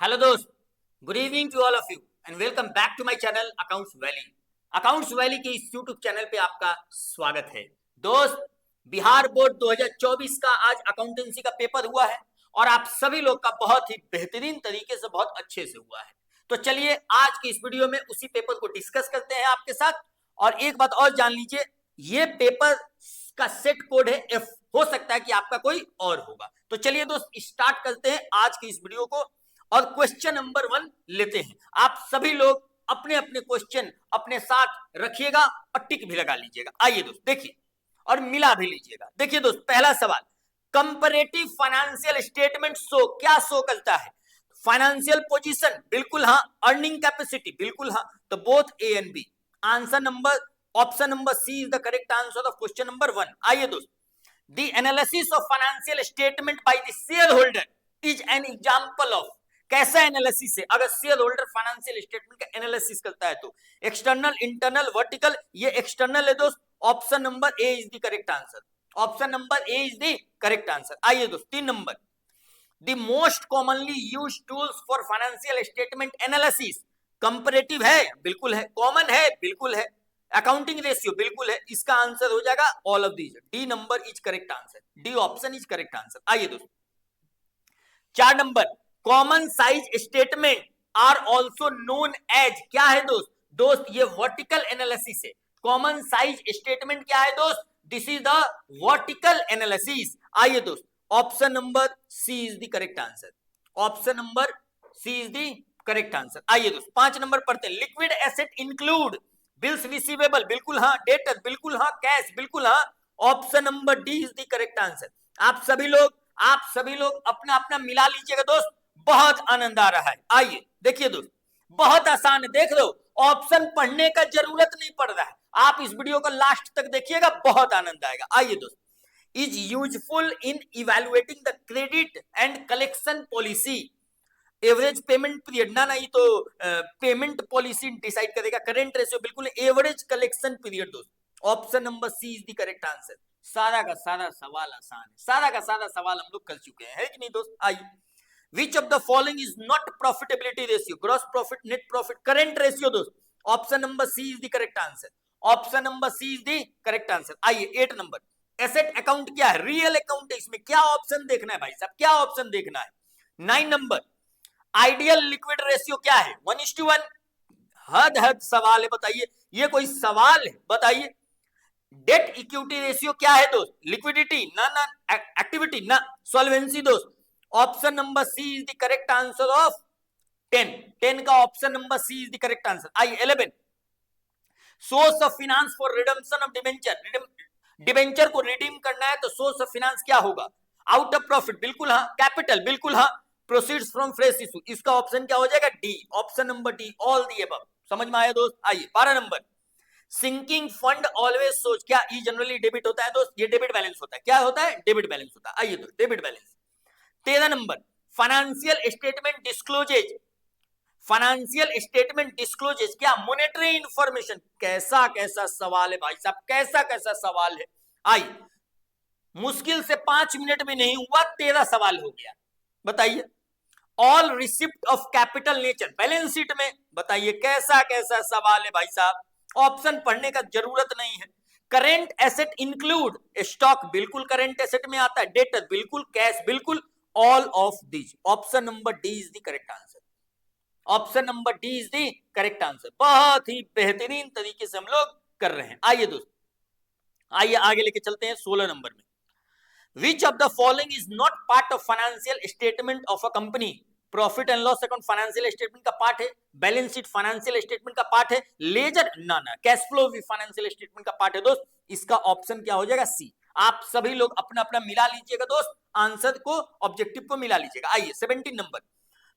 Hello दोस्त, good evening to all of you and welcome back to my channel accounts valley. Accounts valley के इस YouTube channel पे आपका स्वागत है। दोस्त, बिहार बोर्ड 2024 का आज अकाउंटेंसी का पेपर हुआ है और आप सभी लोग का बहुत ही बेहतरीन तरीके से बहुत अच्छे से हुआ है। तो चलिए आज की इस वीडियो में उसी पेपर को डिस्कस करते हैं आपके साथ। और एक बात और जान लीजिए, ये पेपर का सेट कोड है F, हो सकता है कि आपका कोई और होगा। तो चलिए दोस्त, स्टार्ट करते हैं आज की इस वीडियो को और क्वेश्चन नंबर 1 लेते हैं। आप सभी लोग अपने अपने क्वेश्चन अपने साथ रखिएगा और टिक भी लगा लीजिएगा। आइए दोस्त देखिए और मिला भी लीजिएगा। देखिए दोस्त, पहला सवाल, कंपैरेटिव फाइनेंशियल स्टेटमेंट शो क्या शो करता है? फाइनेंशियल पोजीशन बिल्कुल हाँ, अर्निंग कैपेसिटी बिल्कुल हाँ, तो both A and B. Answer number option number C is the correct answer of question number 1। आइए दोस्त, the analysis of financial statement by the share holder is an example of. कैसा analysis है? अगर share holder financial statement का analysis करता है तो external, internal, vertical. ये एक्सटर्नल है दोस्त। Option number A is the correct answer. Option number A is the correct answer. आइए दोस्त, 3 number, the most commonly use tools for financial statement analysis. Comparative है, बिल्कुल है। कॉमन है, बिल्कुल है। अकाउंटिंग रेशियो बिल्कुल है। इसका आंसर हो जाएगा all of these. D number is correct answer. D option is correct answer. आइए दोस्त, 4 number, common size statement are also known as. क्या है दोस्त? दोस्त ये वर्टिकल एनालिसिस है। कॉमन साइज स्टेटमेंट क्या है दोस्त? This is the vertical analysis. आइए दोस्त, option number C is the correct answer. Option number C is the correct answer. आइए दोस्त, 5 नंबर पढ़ते हैं। Liquid asset include bills receivable बिल्कुल हाँ, डेटर बिल्कुल हाँ, कैश बिल्कुल हाँ। Option number D is the correct answer. आप सभी लोग अपना अपना मिला लीजिएगा दोस्त। बहुत आनंद आ रहा है। आइए देखिए दोस्त, बहुत आसान है, देख लो। ऑप्शन पढ़ने का जरूरत नहीं पड़ रहा है। आप इस वीडियो को लास्ट तक देखिएगा, बहुत आनंद आएगा। आइए दोस्त, is useful in evaluating the credit and collection policy. Average payment period ना, नहीं तो पेमेंट पॉलिसी डिसाइड करेगा। करेंट रेशियो बिल्कुल। एवरेज कलेक्शन पीरियड दोस्त। Option number C is the correct answer. सारा का सारा सवाल आसान है। सारा का सारा सवाल हम लोग कर चुके हैं, है कि नहीं दोस्त? आइए, which of the following is not profitability ratio? Gross profit, net profit, current ratio दोस्त। Option number C is the correct answer. Option number C is the correct answer. आइए 8 नंबर, एसेट अकाउंट क्या है? Real account है। इसमें क्या option देखना है भाई साहब? क्या ऑप्शन देखना है? 9 नंबर, आइडियल लिक्विड रेशियो क्या है? 1:1। हद सवाल है, बताइए। ये कोई सवाल है? बताइए। डेट इक्विटी रेशियो क्या है दोस्त? लिक्विडिटी ना, ना एक्टिविटी ना, सॉल्वेंसी दोस्त। Option number C is the correct answer of 10 का option number C is the correct answer. आइए 11, source of finance for redemption of debenture. Debenture को रिडीम करना है तो सोर्स ऑफ फाइनेंस क्या होगा? आउट ऑफ प्रॉफिट बिल्कुल हाँ, कैपिटल बिल्कुल हाँ, प्रोसीड्स फ्रॉम फ्रेश इशू। इसका ऑप्शन क्या हो जाएगा? D. Option number D, all the above. समझ में आया दोस्त? आइए 12 नंबर, सिंकिंग फंड ऑलवेज सोच। क्या ई जनरली डेबिट होता है दोस्त? ये डेबिट बैलेंस होता है। क्या होता है? डेबिट बैलेंस होता है। आइए दोस्त, debit balance. 13 number, financial statement disclosures. Financial statement disclosures क्या? Monetary information. कैसा कैसा सवाल है भाई साहब, कैसा कैसा सवाल है। आइए, मुश्किल से 5 मिनट में नहीं हुआ, 13 सवाल हो गया। बताइए। All receipt of capital nature, balance sheet में। बताइए कैसा कैसा सवाल है भाई साहब। ऑप्शन पढ़ने का जरूरत नहीं है। करेंट एसेट इंक्लूड, स्टॉक बिल्कुल करेंट एसेट में आता है। डेटर बिल्कुल, कैश बिल्कुल, all of these. Option number D is the correct answer. Option number D is the correct answer. बहुत ही बेहतरीन तरीके से हम लोग कर रहे हैं। आइए दोस्त, आइए आगे लेके चलते हैं 16 नंबर में। Which of the following is not part of financial statement of a company? Profit and loss account financial statement का पार्ट है। बैलेंस शीट फाइनेंशियल स्टेटमेंट का पार्ट है। लेजर ना, ना कैश फ्लो भी फाइनेंशियल स्टेटमेंट का part है दोस्त। इसका ऑप्शन क्या हो जाएगा? सी। आप सभी लोग अपना अपना मिला लीजिएगा दोस्त, आंसर को, ऑब्जेक्टिव को मिला लीजिएगा। आइए 17 number,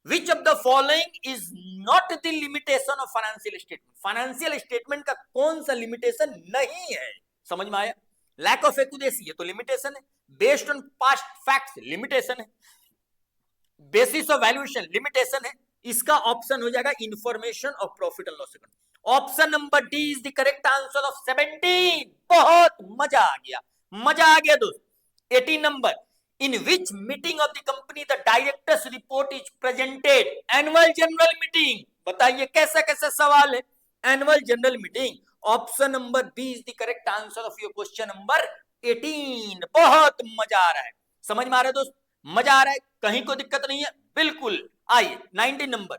which of the following is not the limitation of financial statement? Financial statement का कौन सा लिमिटेशन नहीं है? समझ में आया? लैक ऑफ एक्यूरेसी, ये तो लिमिटेशन है। Based on past facts, limitation है। बेसिस ऑफ वैल्यूएशन, लिमिटेशन है। इसका ऑप्शन हो जाएगा information of profit and loss account. Option number D is the correct answer of 17। बहुत मजा आ गया, मजा आ गया दोस्त। 18 number, in which meeting of the company the directors report is presented? Annual general meeting. बताइए कैसा कैसा सवाल है। Annual general meeting. Option number B is the correct answer of your question number 18। बहुत मजा आ रहा है, समझ में आ रहा है दोस्त? मजा आ रहा है, कहीं कोई दिक्कत नहीं है, बिल्कुल। आइए 19 number,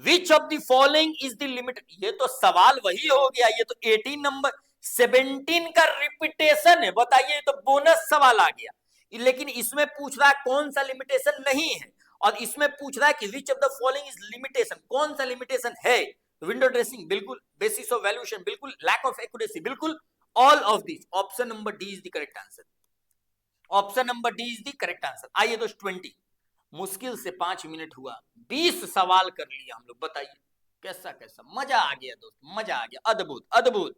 which of the following is the limit. ये तो सवाल वही हो गया, ये तो 18 नंबर। 17 का रिपीटेशन है, बताइए, तो बोनस सवाल आ गया। लेकिन इसमें पूछ रहा है कौन सा लिमिटेशन नहीं है, और इसमें पूछ रहा है कि विच of the following is limitation, कौन सा लिमिटेशन है। विंडो ड्रेसिंग बिल्कुल, बेसिस ऑफ वैल्यूएशन बिल्कुल, लैक ऑफ एक्यूरेसी बिल्कुल, all of this. Option number D is the correct answer. Option number D is the correct answer. आइए दोस्त 20, मुश्किल से 5 मिनट हुआ, 20 सवाल कर लिया हम लोग। बताइए कैसा कैसा मजा आ गया दोस्त, मजा आ गया, अद्भुत अद्भुत।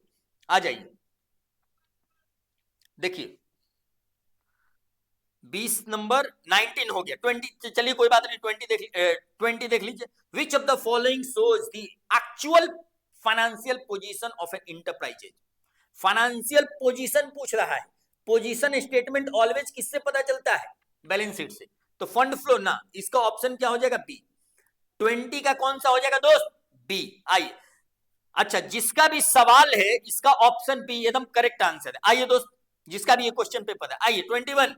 आ जाइए, देखिए 20 नंबर, 19 हो गया, 20 चलिए कोई बात नहीं, 20 देख लीजिए। Which of the following shows the actual financial position of an enterprises. Financial position पूछ रहा है। पोजीशन स्टेटमेंट ऑलवेज किससे पता चलता है? बैलेंस शीट से। तो फंड फ्लो ना, इसका ऑप्शन क्या हो जाएगा? बी। 20 का कौन सा हो जाएगा दोस्त? बी। आइए, अच्छा जिसका भी सवाल है इसका ऑप्शन बी एकदम करेक्ट आंसर है। आइए दोस्त, जिसका भी ये क्वेश्चन पेपर है, आइए 21,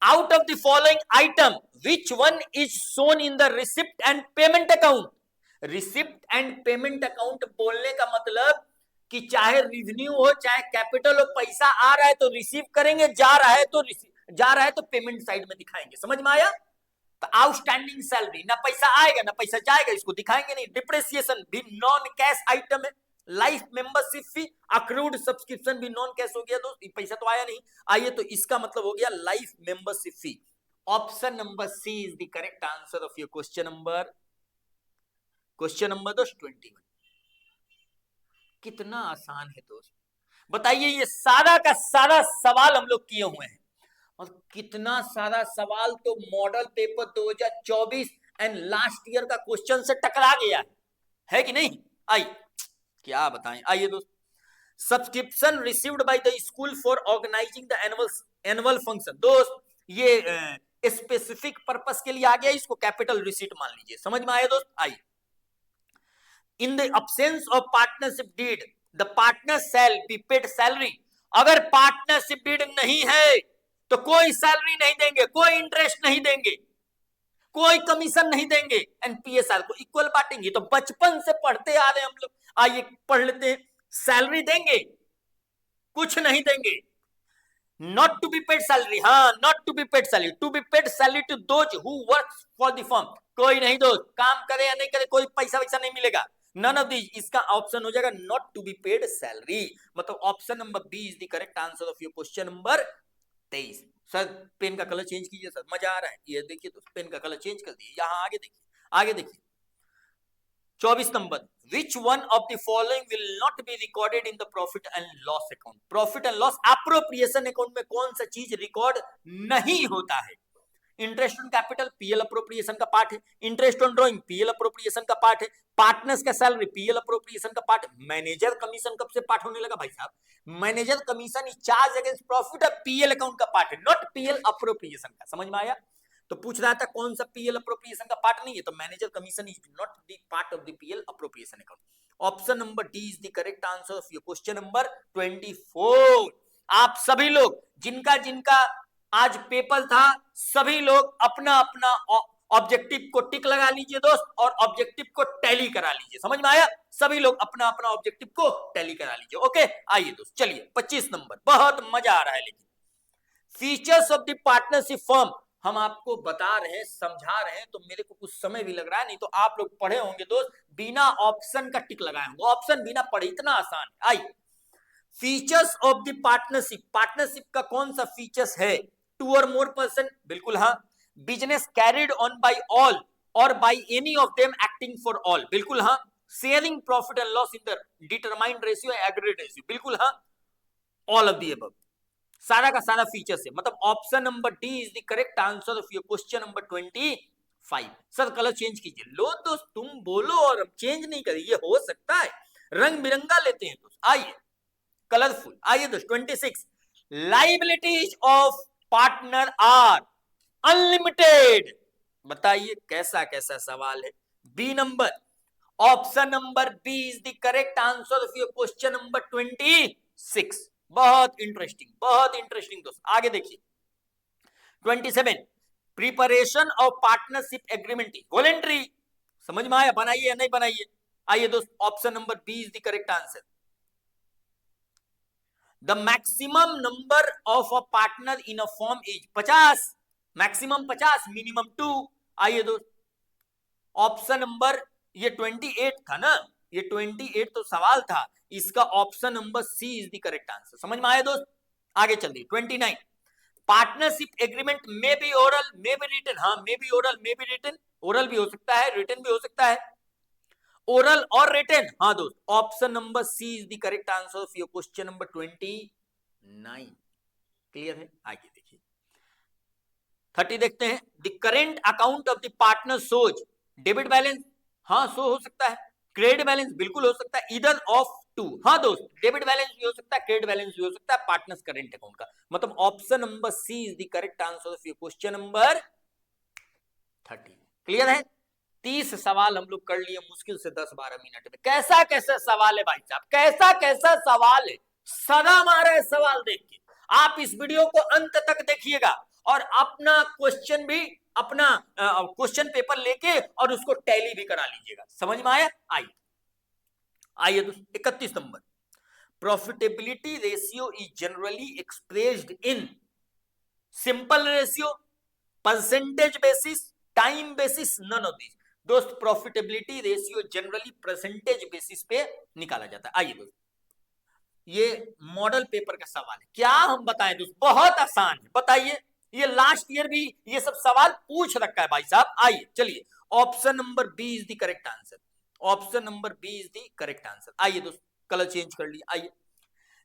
out of the following item which one is shown in the receipt and payment account. Receipt and payment account बोलने का मतलब कि चाहे रिवेन्यू हो चाहे कैपिटल हो, पैसा आ रहा है तो रिसीव करेंगे, जा रहा है तो पेमेंट साइड में दिखाएंगे। समझ में आया? तो आउटस्टैंडिंग सैलरी, ना पैसा आएगा ना पैसा जाएगा, इसको दिखाएंगे नहीं। डिप्रेसिएशन भी नॉन कैश आइटम है। लाइफ मेंबरशिप फी, अक्रूड सब्सक्रिप्शन भी नॉन कैश हो गया दोस्त, पैसा तो आया नहीं। आइए, तो इसका मतलब हो गया life membership fee. Option number C is the correct answer of your question number दोस्त 21। कितना आसान है दोस्त, बताइए। ये सारा का सारा सवाल हम लोग किए हुए हैं, और कितना सारा सवाल तो model paper 2024 and last year का क्वेश्चन से टकरा गया है कि नहीं? आइए क्या बताएं। आइए दोस्त, subscription received by the school for organising the annual function. दोस्त ये स्पेसिफिक पर्पस के लिए आ गया, इसको कैपिटल रिसीट मान लीजिए। समझ में आया दोस्त? आइए, in the absence of partnership did the partner shall be paid salary. अगर पार्टनरशिप डीड नहीं है तो कोई सैलरी नहीं देंगे, कोई इंटरेस्ट नहीं देंगे, कोई कमीशन नहीं देंगे, एनपीएसआर को इक्वल बांटेंगे। तो बचपन से पढ़ते आ रहे हैं हम लोग, आइए पढ़ लेते हैं। सैलरी देंगे? कुछ नहीं देंगे। Not to be paid salary, हाँ not to be paid salary, to be paid salary to those who works for the firm. कोई नहीं दोस्त, काम करे या नहीं करे कोई पैसा वैसा नहीं मिलेगा। नन ऑफ दीज, इसका ऑप्शन हो जाएगा not to be paid salary. मतलब option number B is the correct answer of your question number 23। Sir pen का कलर चेंज कीजिए सर, मजा आ रहा है। ये देखिए तो पेन का कलर चेंज कर दिए। यहां आगे देखिए, आगे देखिए 24 number, which one of the following will not be recorded in the profit and loss account। Profit and loss appropriation account में कौन सा चीज रिकॉर्ड नहीं होता है? Interest on capital PL appropriation का पार्ट है, interest on drawing PL appropriation का पार्ट है, पार्टनर्स का सैलरी पीएल अप्रोप्रिएशन का पार्ट है। मैनेजर कमीशन कब से पार्ट होने लगा भाई साहब? Manager commission is charge against profit of PL account का पार्ट है, नॉट पीएल अप्रोप्रिएशन का। समझ में आया? तो पूछ रहा था कौन सा पीएल अप्रोप्रिएशन का पार्ट नहीं है, तो manager commission is not the part of the PL appropriation account. Option number D is the correct answer of your question number 24। आप सभी लोग जिनका जिनका आज पेपर था, सभी लोग अपना अपना ऑब्जेक्टिव को टिक लगा लीजिए दोस्त, और ऑब्जेक्टिव को टैली करा लीजिए। समझ में आया? सभी लोग अपना अपना ऑब्जेक्टिव को टैली करा लीजिए। ओके, आइए दोस्त चलिए 25 नंबर, बहुत मजा आ रहा है। लेकिन features of the partnership firm हम आपको बता रहे हैं, समझा रहे हैं, तो मेरे को कुछ समय भी लग रहा है, नहीं तो आप लोग पढ़े होंगे दोस्त, बिना ऑप्शन का टिक लगाए होंगे। ऑप्शन बिना पढ़े, इतना आसान है। आइए, features of the partnership, partnership का कौन सा फीचर्स है? 2 और मोर पर्सन, बिल्कुल हाँ। Business carried on by all और by any of them acting for all, बिल्कुल हाँ। Sharing profit and loss in the determined ratio, aggregate ratio, बिल्कुल हाँ। ऑल ऑफ द अबव, सारा का सारा फीचर्स है। मतलब option number D is the correct answer of your question number 25। Sir colour change कीजिए। लो दोस्त, तुम बोलो और हम चेंज नहीं करें, ये हो सकता है? रंग बिरंगा लेते हैं दोस्त। आइए कलरफुल। आइए दोस्त 26, liabilities of partner are unlimited. बताइए कैसा कैसा सवाल है। B number, option number B is the correct answer of your question number 26। बहुत इंटरेस्टिंग दोस्त। आगे देखिए 27, preparation of partnership agreement is voluntary. समझ में आया? बनाइए या नहीं बनाइए? आइए दोस्त, option number B is the correct answer. The maximum number of a partner in a form is 50, maximum 50, minimum 2। आइए दोस्त, ऑप्शन नंबर, ये 28 था ना, ये 28 तो सवाल था, इसका option number C is the correct answer. समझ में आया दोस्त? आगे चलिए 29, partnership agreement may be oral may be written. हाँ, may be oral may be written, oral भी हो सकता है, रिटन भी हो सकता है, ओरल और रिटन। हाँ दोस्त, option number C is the correct answer of your question number 29। Clear है? आगे देखिए 30 देखते हैं। The current account of the partner shows debit balance. हाँ, शो हो सकता है। क्रेडिट बैलेंस बिल्कुल हो सकता है, ईदर ऑफ टू। हाँ दोस्त, डेबिट बैलेंस भी हो सकता है, क्रेडिट बैलेंस भी हो सकता है पार्टनर्स करेंट अकाउंट का। मतलब option number C is the correct answer of your question number 30। Clear है? 30 सवाल हम लोग कर लिए मुश्किल से 10-12 मिनट में। कैसा कैसा सवाल है भाई साहब, कैसा कैसा सवाल है, सदा मारे सवाल देख के। आप इस वीडियो को अंत तक देखिएगा और अपना क्वेश्चन भी, अपना क्वेश्चन पेपर लेके और उसको टैली भी करा लीजिएगा। समझ में आया? आइए दोस्तों 31 number, profitability ratio is generally expressed in simple ratio, percentage basis, time basis, none of this. दोस्त, profitability ratio generally percentage basis पे निकाला जाता है। आइए दोस्त, ये मॉडल पेपर का सवाल है, क्या हम बताएं दोस्त? बहुत आसान है, बताइए। ये लास्ट ईयर भी ये सब सवाल पूछ रखा है भाई साहब। आइए चलिए, option number B is the correct answer, option number B is the correct answer. आइए दोस्त, कलर चेंज कर लिया। आइए,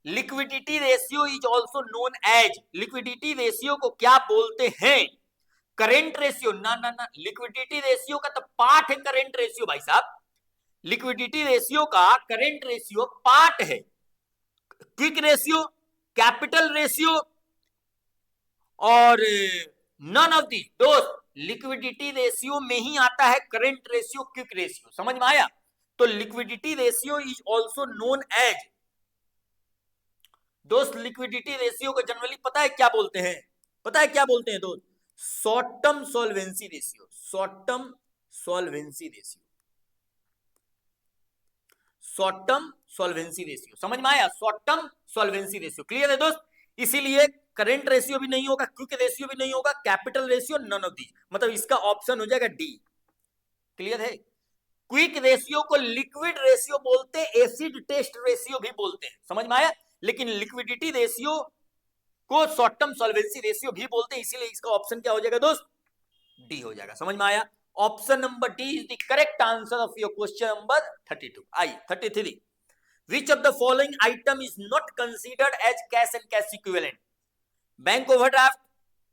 liquidity ratio is also known as, liquidity ratio को क्या बोलते हैं? Current ratio. ना ना ना, लिक्विडिटी रेशियो का तो पार्ट है करेंट रेशियो भाई साहब। लिक्विडिटी रेशियो का करेंट रेशियो पार्ट है। क्विक रेशियो, कैपिटल रेशियो और नन ऑफ दी दोस्त, लिक्विडिटी रेशियो में ही आता है करेंट रेशियो, क्विक रेशियो। समझ में आया? तो liquidity ratio is also known as, दोस्त लिक्विडिटी रेशियो को जनरली पता है क्या बोलते हैं? पता है क्या बोलते हैं दोस्त? Short term solvency ratio, short term solvency ratio, short term solvency ratio. समझ में आया? Short term solvency ratio. Clear है दोस्त? इसीलिए करंट रेशियो भी नहीं होगा, क्विक रेशियो भी नहीं होगा, capital ratio, none of these. मतलब इसका ऑप्शन हो जाएगा डी। क्लियर है? क्विक रेशियो को लिक्विड रेशियो बोलते हैं, एसिड टेस्ट रेशियो भी बोलते हैं। समझ में आया? लेकिन लिक्विडिटी रेशियो को शॉर्ट टर्म सॉल्वेंसी रेशियो भी बोलते हैं, इसीलिए इसका ऑप्शन क्या हो जाएगा दोस्त? डी हो जाएगा। समझ में आया? Option number D is the correct answer of your question number 32। I 33, which of the following item is not considered as cash and cash equivalent? Bank overdraft,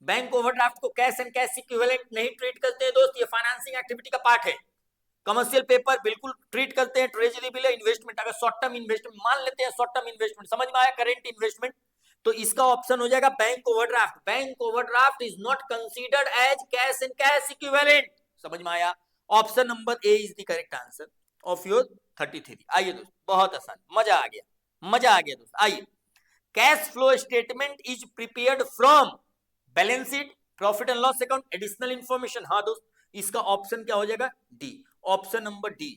bank overdraft को कैश एंड कैश इक्विवेलेंट नहीं treat करते हैं दोस्त, ये financing activity का part है। Commercial paper बिल्कुल treat करते हैं, ट्रेजरी बिल, इन्वेस्टमेंट, अगर शॉर्ट टर्म इन्वेस्टमेंट मान लेते हैं, शॉर्ट टर्म इन्वेस्टमेंट। समझ में आया? करेंट इन्वेस्टमेंट, तो इसका ऑप्शन हो जाएगा bank overdraft. Bank overdraft is not considered as cash and cash equivalent. समझ में आया? Option number A is the correct answer of your 33। आइए दोस्त, बहुत आसान, मजा आ गया, मजा आ गया दोस्त। आइए, cash flow statement is prepared from balance sheet, profit and loss account, additional information. हाँ दोस्त, इसका ऑप्शन क्या हो जाएगा? D, option number D,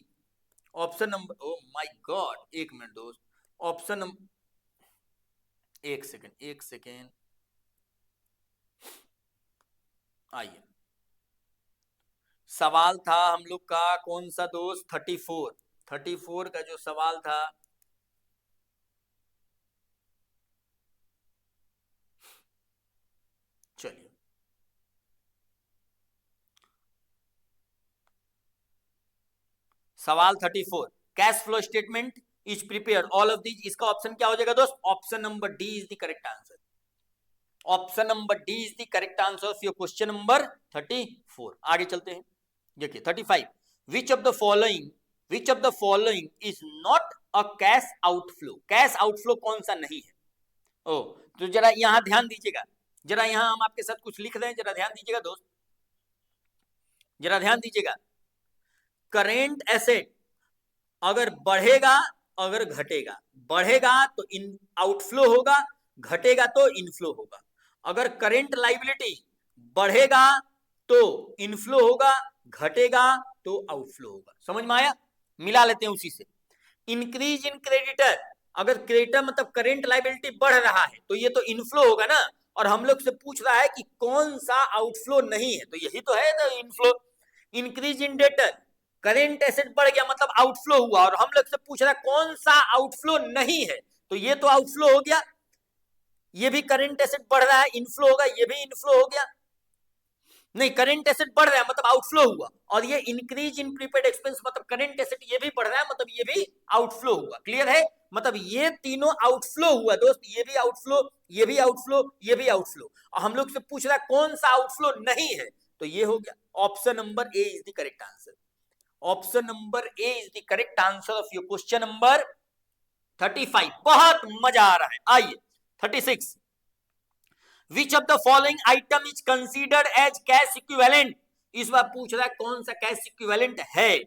option number, oh my God, एक मिनट दोस्त, ऑप्शन नंबर, एक सेकेंड, आइए, सवाल था हम लोग का कौन सा दोस्त? 34 का जो सवाल था, चलिए सवाल 34, cash flow statement is prepared all of these, इसका ऑप्शन क्या हो जाएगा दोस्त? Option number D is the correct answer, option number D is the correct answer of your question number 34। आगे चलते हैं, देखिए 35, विच of the following is not a cash outflow, cash outflow कौन सा नहीं है? ओ, तो जरा यहां ध्यान दीजिएगा, जरा यहां हम आपके साथ कुछ लिख रहे हैं, जरा ध्यान दीजिएगा दोस्त, जरा ध्यान दीजिएगा। करेंट एसेट अगर बढ़ेगा, अगर घटेगा, बढ़ेगा तो इन आउटफ्लो होगा, घटेगा तो इनफ्लो होगा। अगर करेंट लाइबिलिटी बढ़ेगा तो इनफ्लो होगा, घटेगा तो आउटफ्लो होगा। समझ में आया? मिला लेते हैं उसी से। इंक्रीज इन क्रेडिटर, अगर क्रेडिटर मतलब करेंट लाइबिलिटी बढ़ रहा है तो ये तो इनफ्लो होगा ना, और हम लोग से पूछ रहा है कि कौन सा आउटफ्लो नहीं है, तो यही तो है ना inflow. Increase in debtor, current asset बढ़ गया मतलब आउटफ्लो हुआ, और हम लोग से पूछ रहा है कौन सा आउटफ्लो नहीं है, तो ये तो आउटफ्लो हो गया। ये भी करेंट एसेट बढ़ रहा है, इनफ्लो होगा, ये भी इनफ्लो हो गया। नहीं, करेंट एसेट बढ़ रहा है मतलब आउटफ्लो हुआ, और ये इंक्रीज इन प्रीपेड एक्सपेंस मतलब करेंट एसेट ये भी बढ़ रहा है मतलब ये भी आउटफ्लो हुआ। क्लियर है? मतलब ये तीनों आउटफ्लो हुआ दोस्त, ये भी आउटफ्लो, ये भी आउटफ्लो, ये भी आउटफ्लो, और हम लोग से पूछ रहा है कौन सा आउटफ्लो नहीं है, तो ये हो गया। Option number A is the correct answer. Option number A is the correct answer of your question number 35। बहुत मजा आ रहा है। आइए 36, Which of the following item is considered as cash equivalent? इस बार पूछ रहा है कौन सा कैश इक्विवेलेंट है,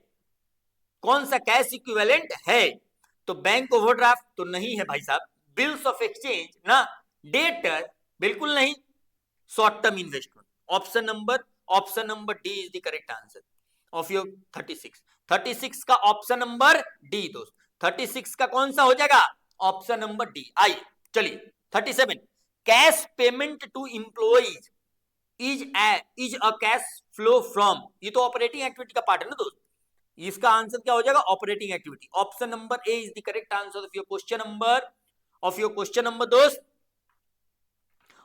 कौन सा कैश इक्विवेलेंट है। तो बैंक ओवरड्राफ्ट तो नहीं है भाई साहब, बिल्स ऑफ एक्सचेंज ना, डेटर बिल्कुल नहीं, short term investment. Option number D is the correct answer of your 36। 36 का ऑप्शन नंबर डी दोस्त। 36 का कौन सा हो जाएगा? Option number D. आइए चलिए 37, cash payment to employees is a cash flow from, ये तो ऑपरेटिंग एक्टिविटी का पार्ट है ना दोस्त, इसका आंसर क्या हो जाएगा? Operating activity. Option number A is the correct answer of your question number दोस्त,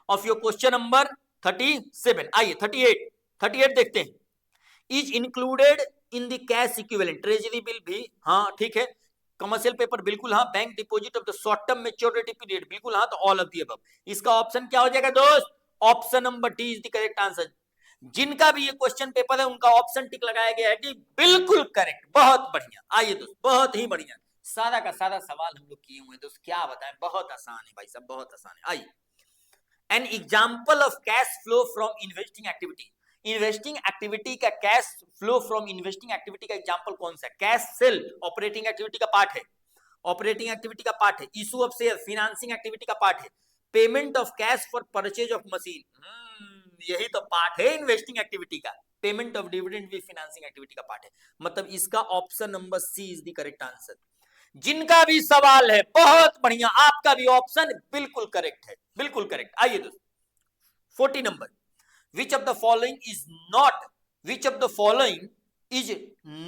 ऑफ योर क्वेश्चन नंबर 37। आइए 38 देखते हैं। Is included in the cash equivalent, treasury bill भी हाँ ठीक है, कमर्शियल पेपर बिल्कुल हाँ, bank deposit of the short term maturity period बिल्कुल हाँ, तो ऑल ऑफ द अबव। इसका ऑप्शन क्या हो जाएगा दोस्त? Option number D is the correct answer. जिनका भी ये क्वेश्चन पेपर है उनका ऑप्शन टिक लगाया गया है कि बिल्कुल करेक्ट। बहुत बढ़िया। आइए दोस्त, बहुत ही बढ़िया, सारा का सारा सवाल हम लोग किए हुए हैं दोस्त, क्या बताएं, बहुत आसान है भाई साहब, बहुत आसान है। आइए, an example of cash flow from investing activity, investing activity का cash flow from investing activity का एग्जांपल कौन सा है? कैश सेल ऑपरेटिंग एक्टिविटी का पार्ट है, ऑपरेटिंग एक्टिविटी का पार्ट है। Issue of share financing activity का पार्ट है। Payment of cash for purchase of machine, यही तो पार्ट है इन्वेस्टिंग एक्टिविटी का। पेमेंट ऑफ डिविडेंड भी फाइनेंसिंग एक्टिविटी का पार्ट है। मतलब इसका option number C is the correct answer. जिनका भी सवाल है बहुत बढ़िया, आपका भी ऑप्शन बिल्कुल करेक्ट है, बिल्कुल करेक्ट। आइए दोस्तों 40 number, which of the following is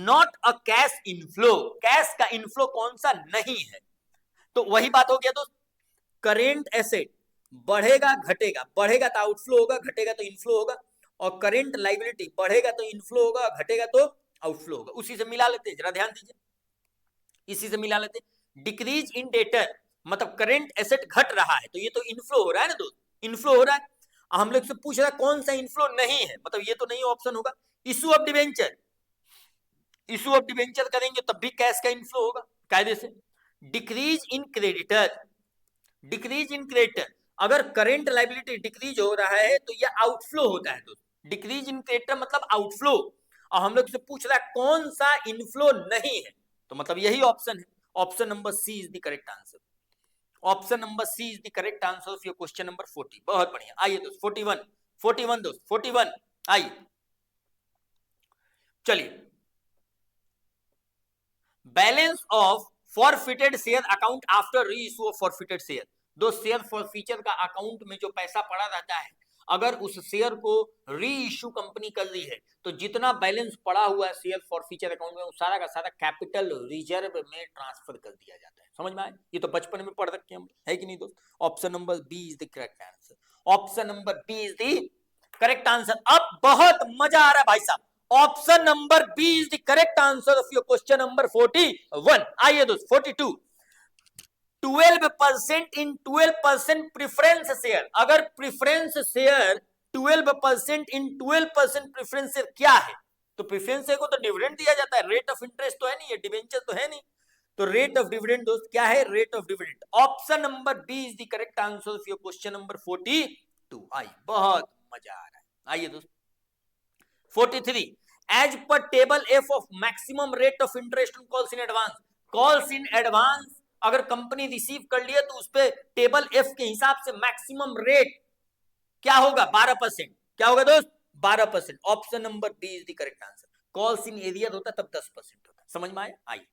not a cash inflow, cash का इनफ्लो कौन सा नहीं है? तो वही बात हो गया दोस्त, करेंट एसेट बढ़ेगा घटेगा, बढ़ेगा तो आउटफ्लो होगा, घटेगा तो इनफ्लो होगा, और करेंट लाइबिलिटी बढ़ेगा तो इनफ्लो होगा, घटेगा तो आउटफ्लो होगा। उसी से मिला लेते हैं, जरा ध्यान दीजिए, इसी से मिला लेते हैं। डिक्रीज इन डेटर मतलब करेंट एसेट घट रहा है, तो ये तो इनफ्लो हो रहा है ना दोस्त, इनफ्लो हो रहा है। हम लोग से पूछ रहा है कौन सा इनफ्लो नहीं है, मतलब ये तो नहीं ऑप्शन होगा। Issue of debenture, issue of debenture करेंगे तब भी कैश का इनफ्लो होगा कायदे से। Decrease in creditor, decrease in creditor, अगर करेंट लाइबिलिटी डिक्रीज हो रहा है तो ये आउटफ्लो होता है दोस्त। डिक्रीज इन क्रेडिटर मतलब आउटफ्लो, और हम लोग से पूछ रहा है कौन सा इनफ्लो नहीं है, तो मतलब यही ऑप्शन है। Option number C is the correct answer. Option number C is the correct answer of your question number 40। बहुत बढ़िया। आइए दोस्त 41 दोस्त 41। आइए चलिए, balance of forfeited share account after री इशू ऑफ फॉरफिटेड शेयर। दो शेयर फॉरफीचर का अकाउंट में जो पैसा पड़ा रहता है, अगर उस शेयर को री इश्यू कंपनी कर दी है तो जितना बैलेंस पड़ा हुआ है शेयर फॉरफीचर अकाउंट में, सारा का सारा कैपिटल रिजर्व में ट्रांसफर कर दिया जाता है। समझ में आए? ये तो बचपन में पढ़ रखे हम, है कि नहीं दोस्त? Option number B is the correct answer. Option number B is the correct answer. अब बहुत मजा आ रहा है भाई साहब, option number B is the correct answer of your question number 41। आइए दोस्त 42, 12% इन 12% प्रेफरेंस शेयर, अगर preference share 12% in 12% preference share क्या है? तो प्रेफरेंस शेयर को तो डिविडेंड दिया जाता है, रेट ऑफ इंटरेस्ट तो है नहीं, ये डिवेंचर तो है नहीं, तो रेट ऑफ डिविडेंड दोस्त क्या है? Rate of dividend. Option number B is the correct answer of your question number 42। 2। आइए, बहुत मजा आ रहा है। आइए दोस्त, 43, as per table F of maximum rate of interest on calls in advance. Calls in advance अगर कंपनी रिसीव कर लिए तो उस पे टेबल एफ के हिसाब से मैक्सिमम रेट क्या होगा? 12%। क्या होगा दोस्त? 12%। Option number B is the correct answer. Calls in arrear होता तब 10% होता। समझ में आया? आइए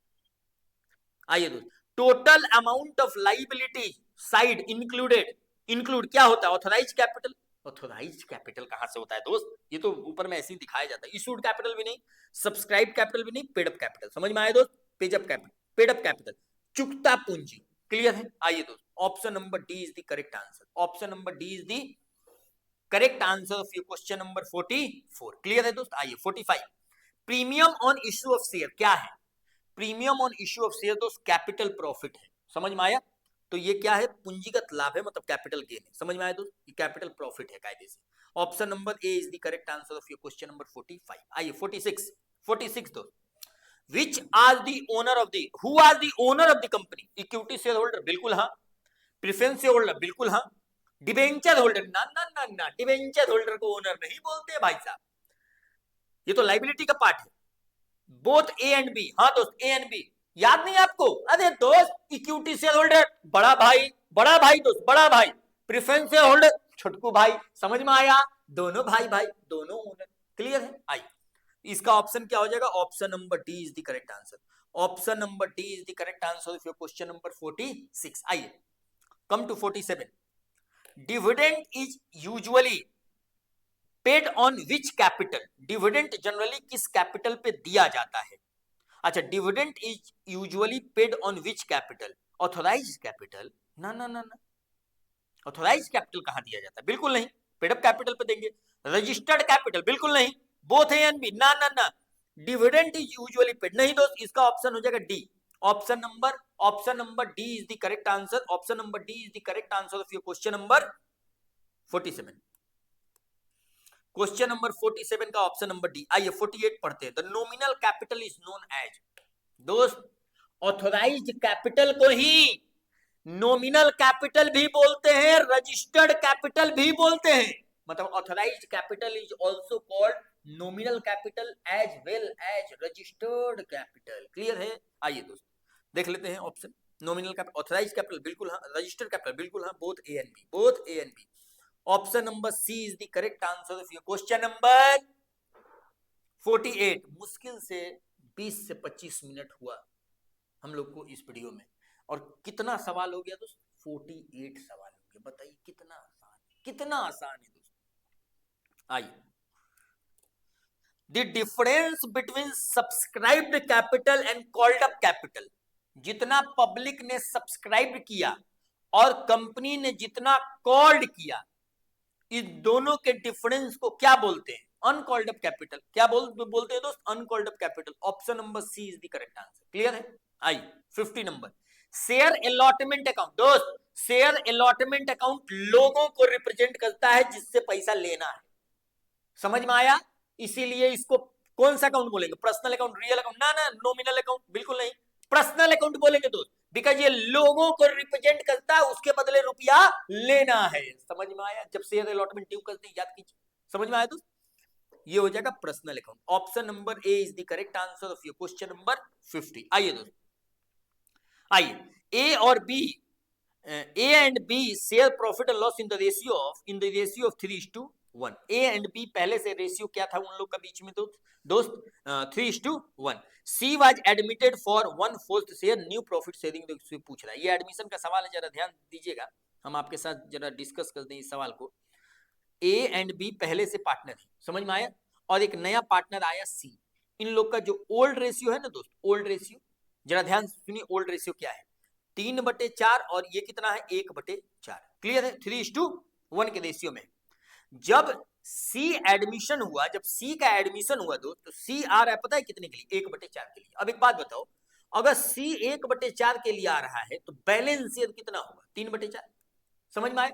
आइए दोस्त, total amount of liability side include क्या होता है? Authorise capital. ऑथराइज कैपिटल कहां से होता है दोस्त? ये तो ऊपर में ऐसे ही दिखाया जाता है। इशूड कैपिटल भी नहीं, सब्सक्राइब कैपिटल भी नहीं, पेड अप कैपिटल। समझ में आया दोस्त? पेड अप कैपिटल, चुकता पूंजी। क्लियर है? आइए दोस्त, option number D is the correct answer. Option number D is the correct answer of your question number 44। Clear है दोस्त? आइए 45, premium on issue of share क्या है? Premium on issue of share दोस्त कैपिटल प्रॉफिट है। समझ में आया? तो ये क्या है? पूंजीगत लाभ है, मतलब कैपिटल गेन है। समझ में आया दोस्त? ये कैपिटल प्रॉफिट है कायदे से। Option number A is the correct answer of your question number 45। आइए 46 दोस्त, which are the owner of the who are the owner of the company? Equity share holder बिल्कुल हाँ, प्रेफरेंस शेयर होल्डर बिल्कुल हाँ, debenture holder ना ना ना ना, डिबेंचर होल्डर को ओनर नहीं बोलते भाई साहब, ये तो लाइबिलिटी का पार्ट है। बोथ ए एंड बी, हाँ दोस्त ए एंड बी, याद नहीं आपको? अरे दोस्त इक्विटी शेयर होल्डर बड़ा भाई दोस्त, बड़ा भाई, प्रेफरेंस शेयर होल्डर छोटकू भाई। समझ में आया? दोनों भाई दोनों ओनर। क्लियर है? आइए, इसका ऑप्शन क्या हो जाएगा? Option number D is the correct answer. Option number D is the correct answer of your question number 46। आइए, come to 47, dividend is usually paid on which capital? Dividend generally किस capital पे दिया जाता है? अच्छा, dividend is usually paid on which capital? Authorise capital? ना ना ना ना, ऑथोराइज कैपिटल कहां दिया जाता है? बिल्कुल नहीं, पेड अप कैपिटल पे देंगे। Registered capital? बिल्कुल नहीं। Both A and B? ना ना ना, डिविडेंड इज यूजुअली पेड। नहीं दोस्त, इसका ऑप्शन हो जाएगा D. Option number D is the correct answer. Option number D is the correct answer of your question number 47। Question number 47 का ऑप्शन नंबर डी। आइए 48 पढ़ते हैं। The nominal capital is known as, दोस्त authorised capital को ही nominal capital भी बोलते हैं, रजिस्टर्ड कैपिटल भी बोलते हैं। मतलब authorised capital is also called nominal capital as well as registered capital. Clear है? आइए दोस्त, देख लेते हैं option. Nominal capital, authorised capital बिल्कुल हाँ, रजिस्टर्ड कैपिटल बिल्कुल हाँ, both A and B. Option number C is the correct answer of your question number 48। मुश्किल से 20 से 25 मिनट हुआ हम लोग को इस वीडियो में, और कितना सवाल हो गया दोस्त? 48 सवाल हो गया। बताइए कितना आसान है, कितना आसान है दोस्त। आइए, the difference between subscribed capital and called up capital, जितना पब्लिक ने सब्सक्राइब किया और कंपनी ने जितना कॉल्ड किया, इस दोनों के डिफरेंस को क्या बोलते हैं? Uncalled up capital. क्या बोलते हैं दोस्त? Uncalled up capital. Option number C is the correct answer. Clear है? आइए 50 नंबर, शेयर अलॉटमेंट अकाउंट। दोस्त शेयर अलॉटमेंट अकाउंट लोगों को रिप्रेजेंट करता है जिससे पैसा लेना है। समझ में आया? इसीलिए इसको कौन सा अकाउंट बोलेंगे? Personal account, real account? ना ना, नॉमिनल अकाउंट बिल्कुल नहीं, पर्सनल अकाउंट बोलेंगे दोस्त, बिकॉज ये लोगों को रिप्रेजेंट करता है, उसके बदले रुपया लेना है। समझ में आया? जब शेयर अलॉटमेंट ड्यू करते हैं, याद कीजिए। समझ में आया दोस्त? ये हो जाएगा personal account. Option number A is the correct answer of your question number 50। आइए दोस्त, आइए, ए और B, A and B share profit and loss in the ratio of 3:1। A and B पहले से रेशियो क्या था उन लोग का बीच में दोस्त 3:1। She was admitted for 1/4 share new profit sharing से पूछ रहा है। ये एडमिशन का सवाल है, जरा ध्यान दीजिएगा, हम आपके साथ जरा डिस्कस करते हैं इस सवाल को। ए एंड बी पहले से पार्टनर है, समझ में आया, और एक नया पार्टनर आया सी। इन लोग का जो ओल्ड रेशियो है ना दोस्त, ओल्ड रेशियो, जरा ध्यान सुनिए, ओल्ड रेशियो क्या है? 3/4, और ये कितना है? 1/4। क्लियर है? 3:1 के रेशियो में। जब सी एडमिशन हुआ, जब सी का एडमिशन हुआ दोस्त, तो सी आ रहा है पता है कितने के लिए? 1/4 के लिए। अब एक बात बताओ, अगर सी 1/4 के लिए आ रहा है तो बैलेंस शेयर कितना होगा? 3/4। समझ में आए?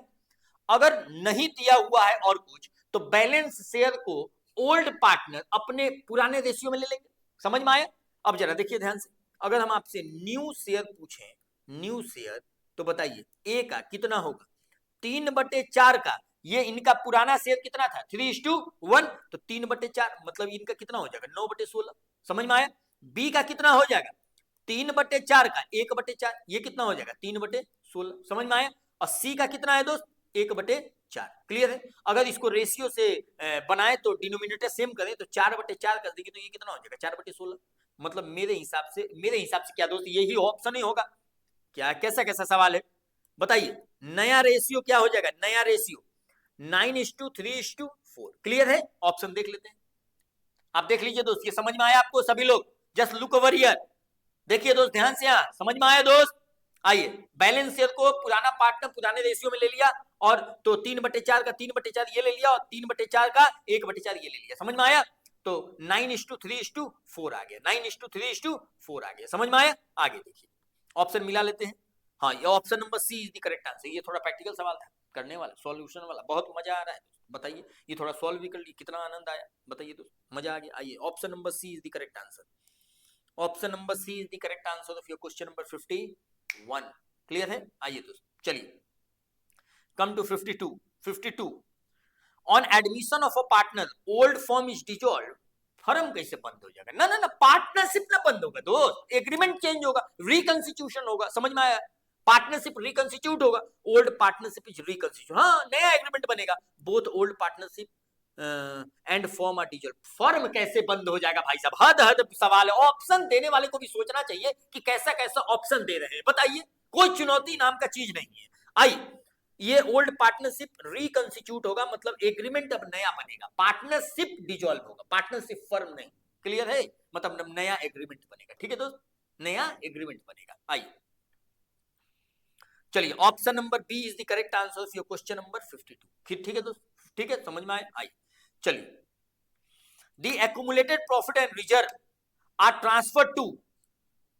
अगर नहीं दिया हुआ है और कुछ, तो बैलेंस शेयर को ओल्ड पार्टनर अपने पुराने रेशियो में ले लेंगे। समझ में आया? अब जरा देखिए ध्यान से, अगर हम आपसे न्यू शेयर पूछें, न्यू शेयर, तो बताइए ए का कितना होगा? 3/4 का ये इनका पुराना शेयर कितना था 3:1, तो 3/4 मतलब इनका कितना हो जाएगा 9/16। समझ में आया। बी का कितना हो जाएगा 3/4 का 1/4, ये कितना हो जाएगा 3/16। समझ में आया। और सी का कितना है दोस्त 1/4। क्लियर है। अगर इसको रेशियो से बनाए तो डिनोमिनेटर सेम करें तो 4/4 कर देंगे तो ये कितना हो जाएगा 4/16। मतलब मेरे हिसाब से क्या दोस्त यही ऑप्शन ही होगा। क्या कैसा कैसा सवाल है बताइए। नया रेशियो क्या हो जाएगा, नया रेशियो 9:3:4। क्लियर है। ऑप्शन देख लेते हैं। आप देख लीजिए दोस्त, ये समझ में आया आपको सभी लोग। Just look over here. देखिए दोस्त ध्यान से, यहां समझ में आया दोस्त। आइए बैलेंस शेयर को पुराना पार्टनर पुराने रेशियो में ले लिया, और तो 3/4 का 3/4 ये ले लिया और 3/4 का 1/4 ये ले लिया। समझ में आया। तो 9:3:4 आ गया, 9:3:4 आ गया। समझ में आया। आगे देखिए ऑप्शन मिला लेते हैं। हाँ ये option number C is the correct answer. ये थोड़ा प्रैक्टिकल सवाल था करने वाला, सॉल्यूशन वाला, बहुत मजा आ रहा है। बताइए ये थोड़ा सॉल्व भी कर ली, कितना आनंद आया बताइए दोस्त, मजा आ गया। आइए option number C is the correct answer. Option number C is the correct answer of your question number 51। Clear है। आइए दोस्त चलिए come to 52। On admission of a partner old firm is dissolved. Firm कैसे बंद हो जाएगा, ना ना ना पार्टनरशिप ना बंद होगा दोस्त, एग्रीमेंट चेंज होगा, रिकंस्टिट्यूशन होगा। समझ में आया। पार्टनरशिप रिकंस्टिट्यूट होगा, ओल्ड पार्टनरशिप इज रिकंस्टिट्यूट, हाँ नया एग्रीमेंट बनेगा। Both old partnership and firm are dissolved. Firm कैसे बंद हो जाएगा भाई साहब, हद हद सवाल है। ऑप्शन देने वाले को भी सोचना चाहिए कि कैसा कैसा ऑप्शन दे रहे हैं। बताइए कोई चुनौती नाम का चीज नहीं है। आइए ये ओल्ड पार्टनरशिप रिकंस्टिट्यूट होगा, मतलब एग्रीमेंट अब नया बनेगा, पार्टनरशिप डिसॉल्व होगा, पार्टनरशिप फर्म नहीं। क्लियर है। मतलब नया एग्रीमेंट बनेगा। ठीक है दोस्त, नया एग्रीमेंट बनेगा। आइए चलिए option number B is the correct answer of your question number 52। ठीक है दोस्त, ठीक है समझ में आए। आइए चलिए the accumulated profit and reserve are transfer to,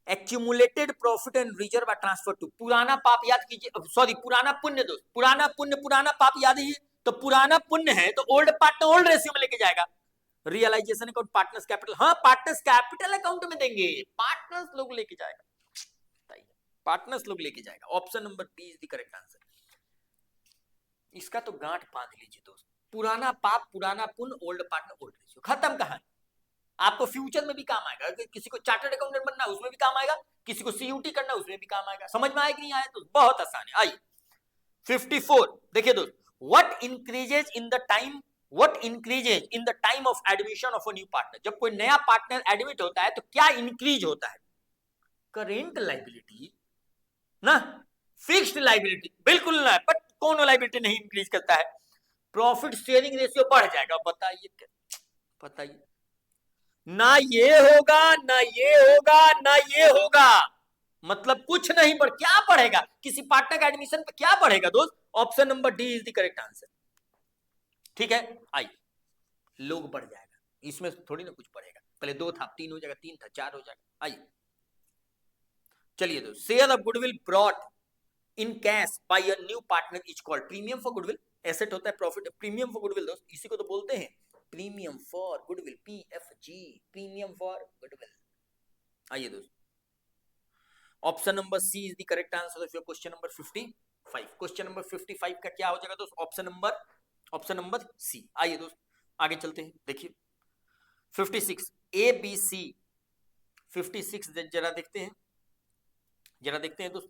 accumulated profit and reserve are transfer to. पुराना पाप याद कीजिए, सॉरी पुराना पुण्य दोस्त, पुराना पुण्य पुराना पाप याद है। तो पुराना पुण्य है तो ओल्ड पार्टनर ओल्ड रेशियो में लेके जाएगा। रियलाइजेशन अकाउंट पार्टनर्स कैपिटल, हाँ पार्टनर्स कैपिटल अकाउंट में देंगे, पार्टनर्स लोग लेके जाएगा, पार्टनर्स लोग लेके जाएगा। Option number B is the correct answer. इसका तो गांठ बांध लीजिए दोस्त, पुराना पाप पुराना पुण्य ओल्ड पार्टनर ओल्ड रेशियो, खत्म कहानी। आपको फ्यूचर में भी काम आएगा, किसी को चार्टर्ड अकाउंटेंट बनना उसमें भी काम आएगा, किसी को सीयूटी करना उसमें भी काम आएगा। समझ में आया कि नहीं आया दोस्त, बहुत आसान है। आइए 54 देखिए दोस्त, what increases in the time, what increases in the time of admission of a new partner. जब कोई नया पार्टनर एडमिट होता है तो क्या इंक्रीज होता है, करेंट लाइबिलिटी ना, फिक्स्ड लाइबिलिटी बिल्कुल ना, बट कौन लाइबिलिटी नहीं इंक्रीज करता है, प्रॉफिट शेयरिंग रेशियो बढ़ जाएगा। बताइए बताइए, ना ये होगा ना ये होगा ना ये होगा, मतलब कुछ नहीं बढ़, क्या बढ़ेगा किसी पार्टनर का एडमिशन पे, क्या बढ़ेगा दोस्त। Option number D is the correct answer. ठीक है आइए, लोग बढ़ जाएगा, इसमें थोड़ी ना कुछ बढ़ेगा। पहले 2 था 3 हो जाएगा, 3 था 4 हो जाएगा। आइए चलिए दोस्त, share of goodwill brought in cash by a new partner is called premium for goodwill. Asset होता है प्रॉफिट, प्रीमियम फॉर गुडविल दोस्त, इसी को तो बोलते हैं premium for goodwill, PFG, premium for goodwill. आइए दोस्त option number C is the correct answer of your question number 55। Question number 55 का क्या हो जाएगा दोस्त, ऑप्शन नंबर सी। आइए दोस्त आगे चलते हैं। देखिए 56 ABC, 56 जरा देखते हैं, दोस्त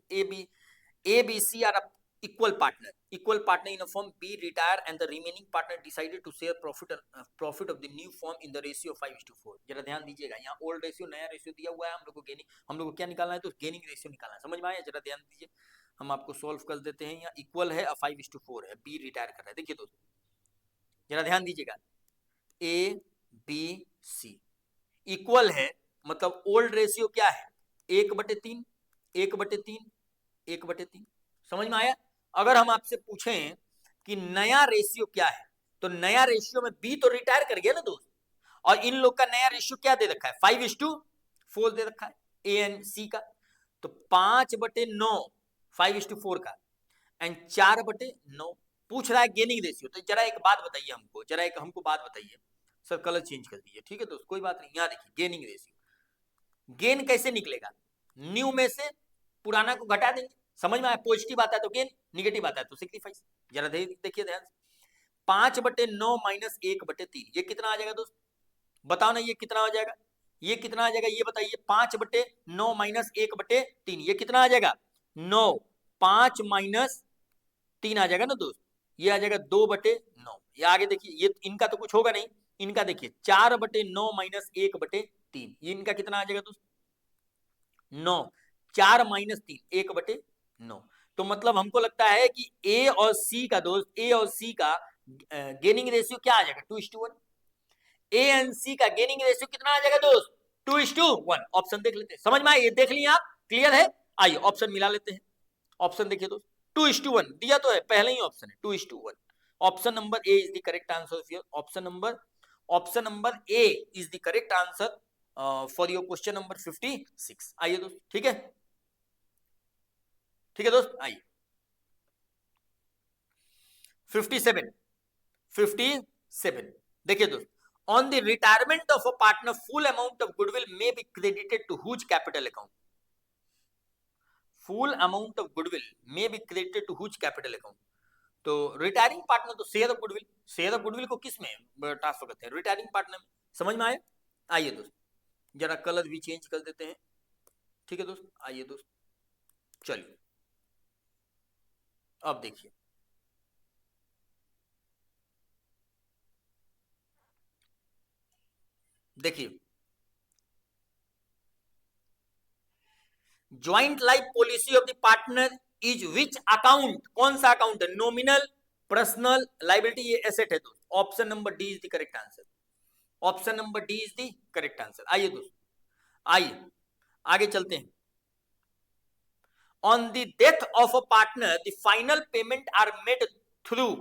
ABC are equal partner in a firm B retire and the remaining partner decided to share profit of the new firm in the ratio of 5:4। जरा ध्यान दीजिएगा, यहाँ ओल्ड रेशियो नया रेशियो दिया हुआ है, हम लोग को क्या निकालना है तो गेनिंग रेशियो निकालना है। समझ में आया, जरा ध्यान दीजिए, हम आपको सॉल्व कर देते हैं। यहाँ इक्वल है 5:4 है, बी रिटायर कर रहा है। देखिए दोस्तों जरा ध्यान दीजिएगा, ABC इक्वल है, मतलब ओल्ड रेशियो क्या है 1/3 1/3 1/3। समझ में आया। अगर हम आपसे पूछें कि नया रेशियो क्या है, तो नया रेशियो में बी तो रिटायर कर गया ना दोस्त, और इन लोग का नया रेशियो क्या दे रखा है 5:4 दे रखा है ए एंड सी का। तो 5/9 5:4 का एंड 4/9 पूछ रहा है गेनिंग रेशियो। तो जरा एक बात बताइए हमको, बात बताइए सर, कलर चेंज कर दीजिए। ठीक है दोस्त कोई बात नहीं, यहाँ देखिए गेनिंग रेशियो, गेन कैसे निकलेगा, न्यू में से पुराना को घटा देंगे। समझ में आया, पॉजिटिव आता है तो गेन, निगेटिव आता है तो सेक्रीफाइस। जरा देखिए ध्यान से, 5/9 माइनस 1/3, ये कितना आ जाएगा दोस्त? बताओ ना, ये कितना हो जाएगा? ये कितना आ जाएगा ये बताइए? 5/9 माइनस 1/3, ये कितना आ जाएगा? 9। 5 माइनस 3 आ जाएगा ना दोस्त, ये आ जाएगा 2/9। ये आगे देखिए, ये इनका तो कुछ होगा नहीं, इनका देखिए 4/9 माइनस 1/3, ये इनका कितना आ जाएगा दोस्त? 9। 4 माइनस 3, 1/9। तो मतलब हमको लगता है कि ए और सी का दोस्त, ए और सी का गेनिंग रेशियो क्या आ जाएगा? 2:1। ए एंड सी का गेनिंग रेशियो कितना आ जाएगा दोस्त? 2:1। ऑप्शन देख लेते हैं, समझ में आए? ये देख लिए आप, क्लियर है? आइए ऑप्शन मिला लेते हैं। ऑप्शन देखिए दोस्त, 2:1 दिया तो है, पहले ही ऑप्शन है 2:1। Option number A is the correct answer. Option number A is the correct answer for your question number 56। आइए दोस्त, ठीक है, ठीक है दोस्त, आइए 57। देखिए दोस्त, on the retirement of a partner full amount of goodwill may be credited to whose capital account? Full amount of goodwill may be credited to whose capital account? तो रिटायरिंग पार्टनर तो share of goodwill, share of goodwill को किस में transfer करते हैं? Retiring partner में। समझ में आया? आइए दोस्त, जरा कलर भी चेंज कर देते हैं, ठीक है दोस्त, आइए दोस्त, चलिए अब देखिए, देखिए joint life policy of the partner is which account? कौन सा अकाउंट है? नॉमिनल, पर्सनल, लाइबिलिटी, ये एसेट है दोस्त। Option number D is the correct answer. Option number D is the correct answer. आइए दोस्त, आइए आगे चलते हैं। On the death of a partner the final payment are made through,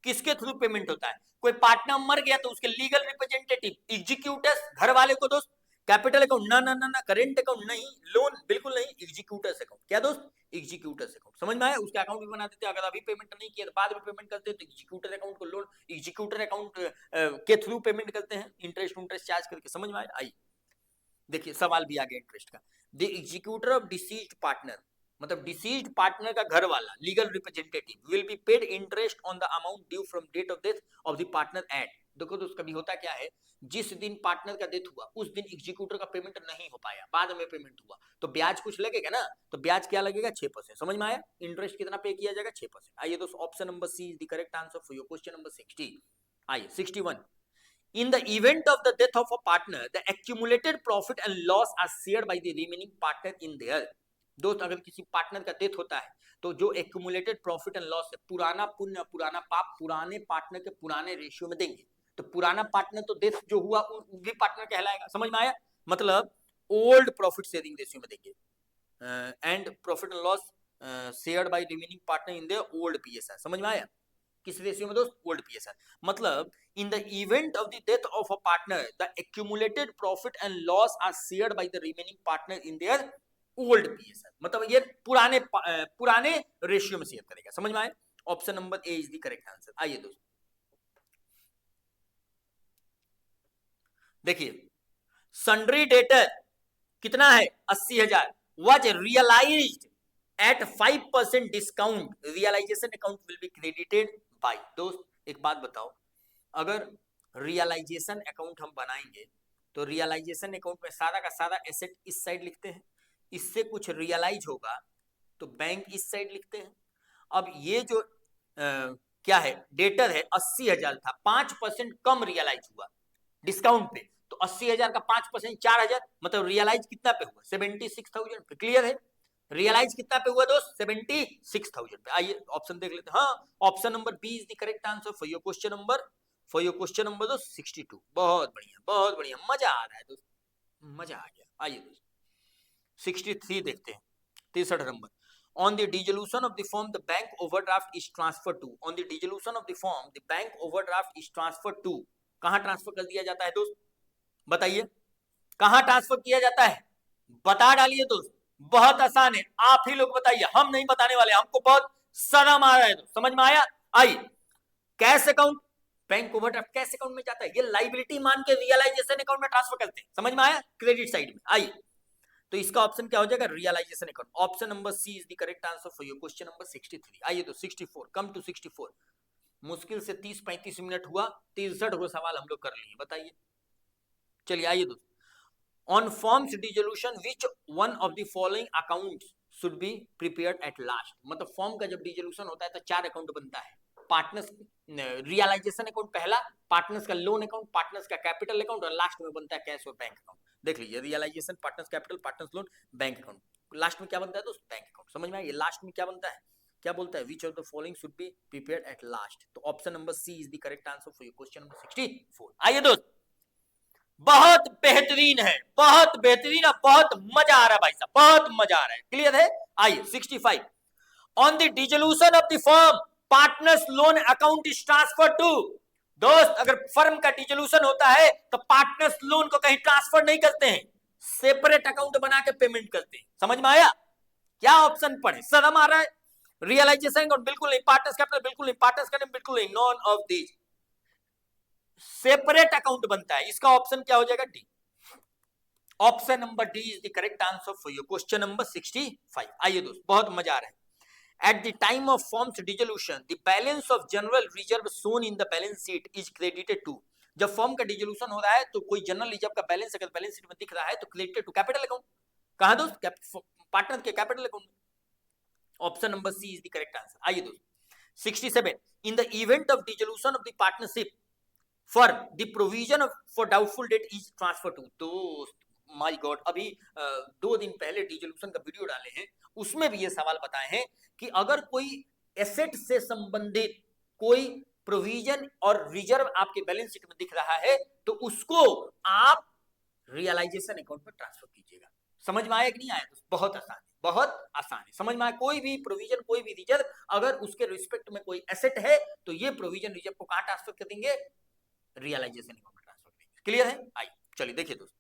किसके थ्रू पेमेंट होता है? कोई पार्टनर मर गया तो उसके लीगल रिप्रेजेंटेटिव, एग्जीक्यूटर्स, घर वाले को दोस्त, कैपिटल अकाउंट ना ना ना ना, करेंट अकाउंट नहीं, लोन बिल्कुल नहीं, एग्जीक्यूटर्स अकाउंट। क्या दोस्त? Executors account. समझ में आया? उसके अकाउंट भी बना देते, अगर अभी पेमेंट नहीं किया तो बाद में पेमेंट करते तो एग्जीक्यूटर अकाउंट को लोन एग्जीक्यूटर अकाउंट के थ्रू पेमेंट करते हैं, इंटरेस्ट चार्ज करके। समझ में आया? आइए देखिए, सवाल भी आ गया इंटरेस्ट का। The executor of deceased partner, मतलब डिसीज्ड पार्टनर का घर वाला, legal representative, will be paid interest on the amount due from date of death of the partner at. देखो दोस्त, कभी होता क्या है, जिस दिन पार्टनर का डेथ हुआ उस दिन एग्जीक्यूटर का पेमेंट नहीं हो पाया, बाद में पेमेंट हुआ, तो ब्याज कुछ लगेगा ना, तो ब्याज क्या लगेगा? 6%। समझ में आया? इंटरेस्ट कितना पे किया जाएगा? 6%। आइए दोस्त, option number C is the correct answer for your question number 60। आइए 61। In the event of the death of a partner, the accumulated profit and loss are shared by the remaining partner in their। दोस्त, अगर किसी partner का death होता है तो जो accumulated profit and loss है, पुराना पुण्य पुराना पाप, पुराने पार्टनर के पुराने रेशियो में देंगे। तो पुराना पार्टनर तो डेथ जो हुआ वो भी पार्टनर कहलाएगा। समझ में आया? मतलब ओल्ड प्रॉफिट शेयरिंग रेशियो में देंगे, and profit and loss shared by remaining partner in the old PSR. समझ में आया? किस रेशियो में दोस्त? Old PSR. मतलब in the event of the death of a partner the accumulated profit and loss are shared by the remaining partner in their old PSR. मतलब ये पुराने रेशियो में शेयर करेगा। समझ में आए? Option number A is the correct answer. आइए दोस्त देखिए, सन्ड्री डेटर कितना है? 80,000 was realised at 5% discount, realisation account will be credited by. दोस्त एक बात बताओ, अगर रियलाइजेशन अकाउंट हम बनाएंगे तो रियलाइजेशन अकाउंट में सारा का सारा एसेट इस साइड लिखते हैं, इससे कुछ रियलाइज होगा तो बैंक इस साइड लिखते हैं। अब ये जो क्या है, डेटर है 80,000 था, 5% कम रियलाइज हुआ डिस्काउंट पे, तो 80,000 का 5% 4,000, मतलब रियलाइज कितना पे हुआ? 76,000 पे। क्लियर है? रियलाइज कितना पे हुआ दोस्त? 76,000 पे। आइए ऑप्शन देख लेते हैं। हाँ, option number B is the correct answer for your question number दोस्त 62। बहुत बढ़िया, बहुत बढ़िया, मजा आ रहा है दोस्त, मजा आ गया। आइए दोस्त 63 देखते हैं, 63 number. On the dissolution of the firm, the bank overdraft is transferred to। On the dissolution of the firm, the bank overdraft is transferred to। कहां ट्रांसफर कर दिया जाता है दोस्त? बताइए, कहां ट्रांसफर किया जाता है? बता डालिए दोस्त, बहुत आसान है, आप ही लोग बताइए, हम नहीं बताने वाले, हमको बहुत शर्म आ रहा है। दोस्त समझ में आया? आइए, cash account, bank overdraft cash account में जाता है, ये लाइबिलिटी मान के रियलाइजेशन अकाउंट में ट्रांसफर करते हैं। समझ में आया? क्रेडिट साइड में। आइए, तो इसका ऑप्शन क्या हो जाएगा? Realisation account. Option number C is the correct answer for your question number 63। आइए तो 64, कम टू 64। मुश्किल से 30-35 मिनट हुआ, 63 सवाल हम लोग कर लिए, बताइए। चलिए आइए दोस्तों, on forms dissolution which one of the following accounts should be prepared at last। मतलब फॉर्म का जब डिसोल्यूशन होता है तो 4 अकाउंट बनता है, पार्टनर्स रियलाइजेशन अकाउंट पहला, पार्टनर्स का लोन अकाउंट, पार्टनर्स का कैपिटल अकाउंट और लास्ट में बनता है कैश और बैंक अकाउंट। देख लीजिए, realisation, partners capital, partners loan, bank account, last में क्या बनता है दोस्त, बैंक अकाउंट। समझ में आया, ये लास्ट में क्या बनता है, क्या बोलता है, which of the following should be prepared at last. तो option number C is the correct answer for your question number 64। आइए दोस्त, बहुत बेहतरीन है, बहुत बेहतरीन है, बहुत मजा आ रहा है भाई साहब, बहुत मजा आ रहा है, क्लियर है। आइए 65, on the dissolution of the firm partners loan account is transfer to. दोस्त, अगर फर्म का डिसोल्यूशन होता है तो पार्टनर्स लोन को कहीं ट्रांसफर नहीं करते हैं, सेपरेट अकाउंट बना के पेमेंट करते हैं। समझ में आया, क्या ऑप्शन पढ़े, शर्म आ रहा है। रियलाइजेशन अकाउंट बिल्कुल नहीं, पार्टनर्स कैपिटल बिल्कुल नहीं, पार्टनर्स का बिल्कुल नहीं, none of these, separate account बनता है। इसका ऑप्शन क्या हो जाएगा, D. Option number D is the correct answer for your question number 65। आइए दोस्त, बहुत मजा आ रहा है। At the time of form's dissolution, the balance of general reserve shown in the balance sheet is credited to। जब form का dissolution हो रहा है तो कोई जनरल रिजर्व का बैलेंस अगर बैलेंस शीट में दिख रहा है तो क्रेडिटेड टू कैपिटल अकाउंट। कहां दोस्त, पार्टनर के कैपिटल अकाउंट में। Option number C is the correct answer. आइए दोस्त 67, in the event of dissolution of the partnership firm the provision for doubtful debt is transfer to. दोस्त my god, अभी 2 दिन पहले डिसोल्यूशन का वीडियो डाले हैं, उसमें भी ये सवाल बताए हैं कि अगर कोई एसेट से संबंधित कोई प्रोविजन और रिजर्व आपके बैलेंस शीट में दिख रहा है तो उसको आप रियलाइजेशन अकाउंट में ट्रांसफर कीजिएगा। समझ में आया कि नहीं आया? तो बहुत आसान है, बहुत आसान है, समझ में आया। कोई भी प्रोविजन, कोई भी रिजर्व, अगर उसके रिस्पेक्ट में कोई एसेट है तो ये प्रोविजन रिजर्व को कहां ट्रांसफर कर देंगे, रियलाइजेशन अकाउंट में ट्रांसफर करेंगे। क्लियर है? आइए चलिए देखिए दोस्तों,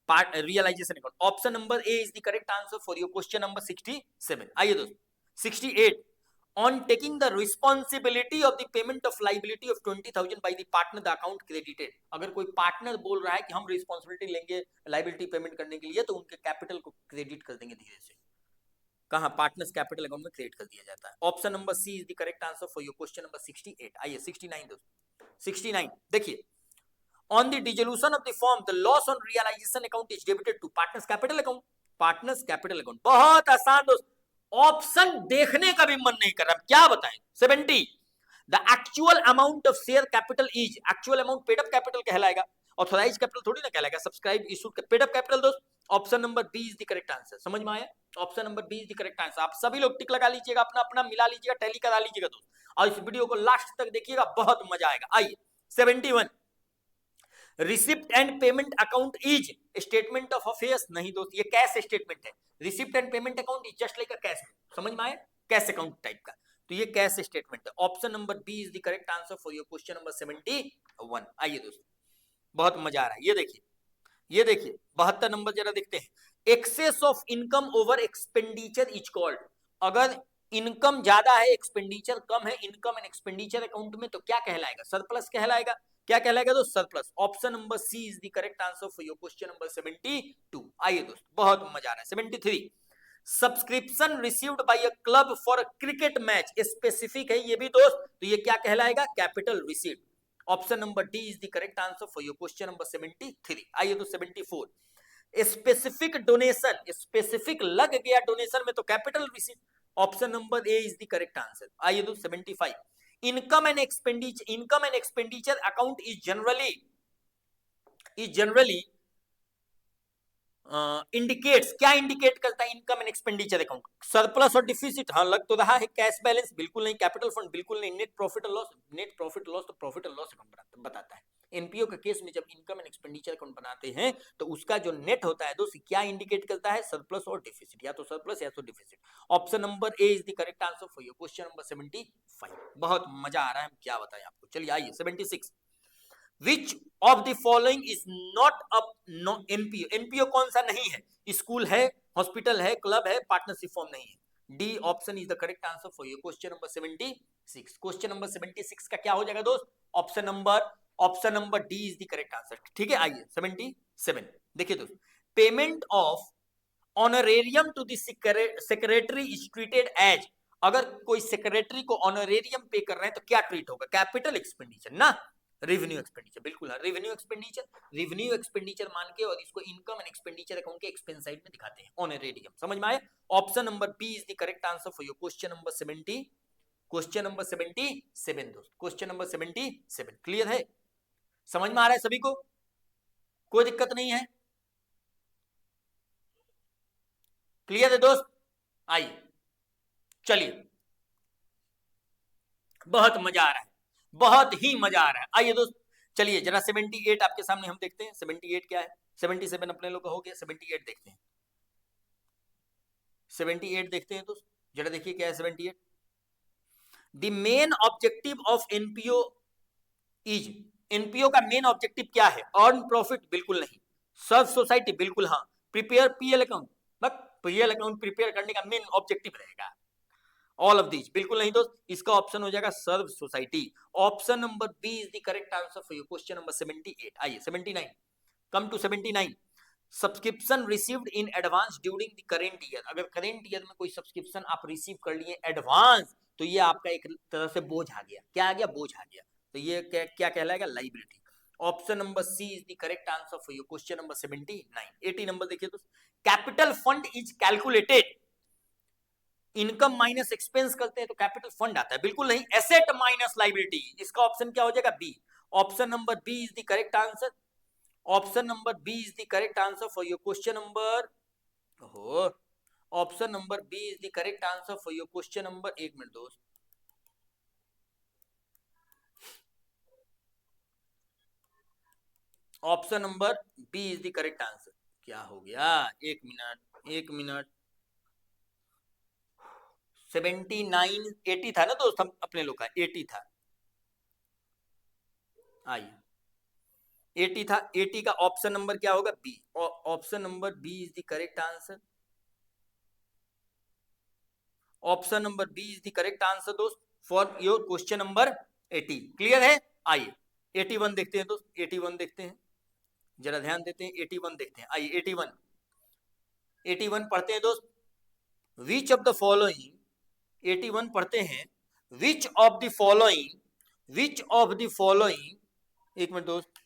part realisation account, option number A is the correct answer for your question number 67। आइए दोस्तों 68, on taking the responsibility of the payment of liability of 20,000 by the partner, the account credited। अगर कोई partner बोल रहा है कि हम responsibility लेंगे लाइबिलिटी पेमेंट करने के लिए तो उनके कैपिटल को क्रेडिट कर देंगे धीरे से। कहां, पार्टनर्स कैपिटल अकाउंट में क्रेडिट कर दिया जाता है। Option number C is the correct answer for your question number 68। आइए 69 दोस्तों, 69 देखिए, on the dissolution of the firm the loss on realization account is debited to partners capital account। Partners capital account, बहुत आसान दोस्त, option देखने का भी मन नहीं कर रहा, क्या बताएं। 70, the actual amount of share capital is, actual amount paid up capital कहलाएगा, ऑथराइज कैपिटल थोड़ी ना कहलाएगा, subscribe issued paid up capital दोस्त। Option number B is the correct answer. समझ में आया? Option number B is the correct answer. आप सभी लोग टिक लगा लीजिएगा, अपना अपना मिला लीजिएगा, टैली करा लीजिएगा दोस्त, और इस वीडियो को लास्ट तक देखिएगा, बहुत मजा आएगा। आइए 71, receipt and payment account is statement of affairs. नहीं दोस्त, ये कैश स्टेटमेंट है। Receipt and payment account is just like a cash. समझ में आया? कैश अकाउंट टाइप का, तो ये कैश स्टेटमेंट है। Option number B is the correct answer for your question number 71। आइए दोस्त, बहुत मजा आ रहा है, ये देखिए, ये देखिए 72 नंबर जरा देखते हैं। Excess of income over expenditure is called. अगर इनकम ज्यादा है, एक्सपेंडिचर कम है, इनकम एंड एक्सपेंडिचर अकाउंट में, तो क्या कहलाएगा, सरप्लस कहलाएगा। क्या कहलाएगा दोस्त, surplus. Option number C is the correct answer for your question number 72। आइए दोस्त, बहुत मजा आ रहा है। 73, subscription received by a club for a cricket match specific है, ये भी दोस्त, तो ये क्या कहलाएगा, capital receipt. Option number D is the correct answer for your question number 73। आइए तो 74, स्पेसिफिक डोनेशन, स्पेसिफिक लग गया डोनेशन में तो capital receipt. Option number A is the correct answer. आइए तो 75, income and expenditure account is generally indicates, क्या indicate करता है income and expenditure account, surplus और डिफिसिट। हाँ लग तो रहा है, कैश बैलेंस बिल्कुल नहीं, कैपिटल फंड बिल्कुल नहीं, नेट प्रॉफिट और लॉस, नेट प्रॉफिट लॉस तो प्रॉफिट और लॉस अकाउंट बताता है। एनपीओ के केस में जब इनकम एंड एक्सपेंडिचर अकाउंट बनाते हैं तो उसका जो नेट होता है दोस्त क्या इंडिकेट करता है, सरप्लस और डिफिसिट, या तो सरप्लस या तो deficit. Option number A is the correct answer for your question number 75। बहुत मजा आ रहा है, क्या बताएं आपको। चलिए आइए 76, Which of the following is not a NPO? NPO कौन सा नहीं है, स्कूल है, हॉस्पिटल है, क्लब है, पार्टनरशिप फॉर्म नहीं है। D option is the correct answer for your question number 76। Question number 76 का क्या हो जाएगा दोस्त, option number D is the correct answer. ठीक है, आइए 77 देखिए दोस्त, payment of honorarium to the secretary is treated as अगर कोई सेक्रेटरी को ऑनरेरियम पे कर रहे हैं तो क्या ट्रीट होगा? कैपिटल एक्सपेंडिचर ना, रेवेन्यू एक्सपेंडिचर। बिल्कुल रेवेन्यू एक्सपेंडिचर, रेवेन्यू एक्सपेंडिचर मान के और इसको इनकम एंड एक्सपेंडिचर अकाउंट के एक्सपेंस साइड में दिखाते हैं, ऑनरेरियम। समझ में आया? Option number B is the correct answer for your question number 70, question number 77 दोस्त, क्वेश्चन नंबर 77। क्लियर है? समझ में आ रहा है सभी को? कोई दिक्कत नहीं है? क्लियर है दोस्त? आइए चलिए, बहुत मजा आ रहा है, बहुत ही मजा आ रहा है। आइए दोस्त चलिए जरा 78 आपके सामने हम देखते हैं। 78 क्या है? 77 अपने लोग का हो गया, 78 देखते हैं। 78 देखते हैं दोस्त, जरा देखिए क्या है 78। The main objective of NPO is, NPO का मेन ऑब्जेक्टिव क्या है? Earn profit? बिल्कुल नहीं। Serve society? बिल्कुल हाँ। Prepare PL account? बस पीएल अकाउंट प्रिपेयर करने का मेन ऑब्जेक्टिव रहेगा। All of these? बिल्कुल नहीं दोस्त, इसका ऑप्शन हो जाएगा serve society. Option number B is the correct answer for your question number 78। आइए 79, come to 79। Subscription received in advance during the current year, अगर करेंट ईयर में कोई सब्सक्रिप्शन आप रिसीव कर लिए एडवांस, तो ये आपका एक तरह से बोझ आ गया। क्या आ गया? बोझ आ गया। तो ये क्या कहलाएगा? Liability. Option number C is the correct answer for your question number 79। 80 number देखिए दोस्त, capital fund is calculated, income minus expense करते हैं तो कैपिटल फंड आता है। बिल्कुल नहीं, एसेट माइनस लाइबिलिटी। इसका ऑप्शन क्या हो जाएगा? B. Option number B is the correct answer. Option number B is the correct answer for your question number, option number B is the correct answer for your question number, एक minute दोस्त, option number B is the correct answer. क्या हो गया? एक minute, एक minute. 79, 80 था ना दोस्त, हम अपने लोग का 80 था। आइए 80 था, 80 का ऑप्शन नंबर क्या होगा? B. Option number B is the correct answer. Option number B is the correct answer दोस्त for your question number 80। Clear है? आइए 81 देखते हैं दोस्त, 81 देखते हैं, जरा ध्यान देते हैं, 81 देखते हैं। आइए 81, 81 पढ़ते हैं दोस्त। विच ऑफ द फॉलोइंग, 81 पढ़ते हैं, which of the following, which of the following, एक मिनट दोस्त,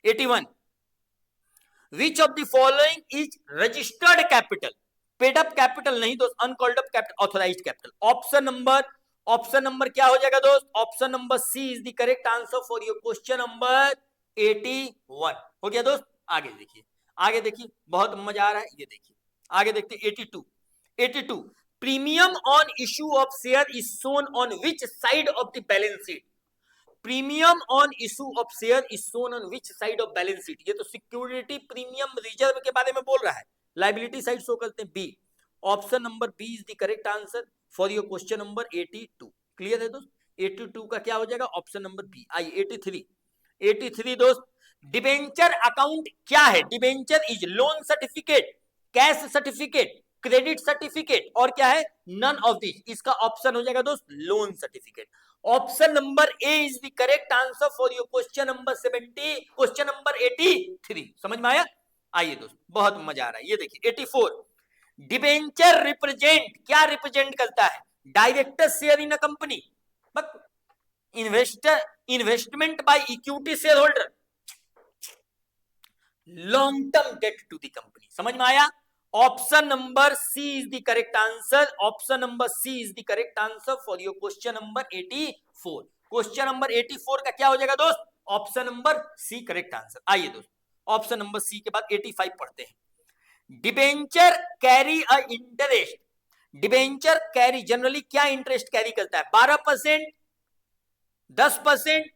81, which of the following is registered capital? Paid up capital नहीं दोस्त, uncalled up capital, authorised capital. Option number क्या हो जाएगा दोस्त? Option number C is the correct answer for your question number 81। हो गया दोस्त? आगे देखिए, आगे देखिए, बहुत मजा आ रहा है। ये देखिए आगे देखते हैं 82। 82, premium on issue of share is shown on which side of the balance sheet? Premium on issue of share is shown on which side of balance sheet? ये तो सिक्योरिटी प्रीमियम रिजर्व के बारे में बोल रहा है, लाइबिलिटी साइड शो करते हैं। B. Option number B is the correct answer for your question number 82। Clear है दोस्त? 82 का क्या हो जाएगा? Option number B. आइए 83, 83 दोस्त, डिबेंचर अकाउंट क्या है? Debenture is loan certificate, cash certificate, credit certificate, और क्या है? None of this. इसका ऑप्शन हो जाएगा दोस्त loan certificate. Option number A is the correct answer for your question number 70, question number 83। समझ में आया? आइए दोस्त, बहुत मजा आ रहा है। ये देखिए 84, डिबेंचर रिप्रेजेंट, क्या रिप्रेजेंट करता है? Director share in a company, investor, investment by equity share holder, long term debt to the company. समझ में आया? Option number C is the correct answer. Option number C is the correct answer for your question number 84। Question number 84 का क्या हो जाएगा दोस्त? Option number C correct answer. आइए दोस्त, ऑप्शन नंबर सी के बाद 85 पढ़ते हैं। Debenture carry a interest, debenture carry generally क्या इंटरेस्ट कैरी करता है? 12%, 10%,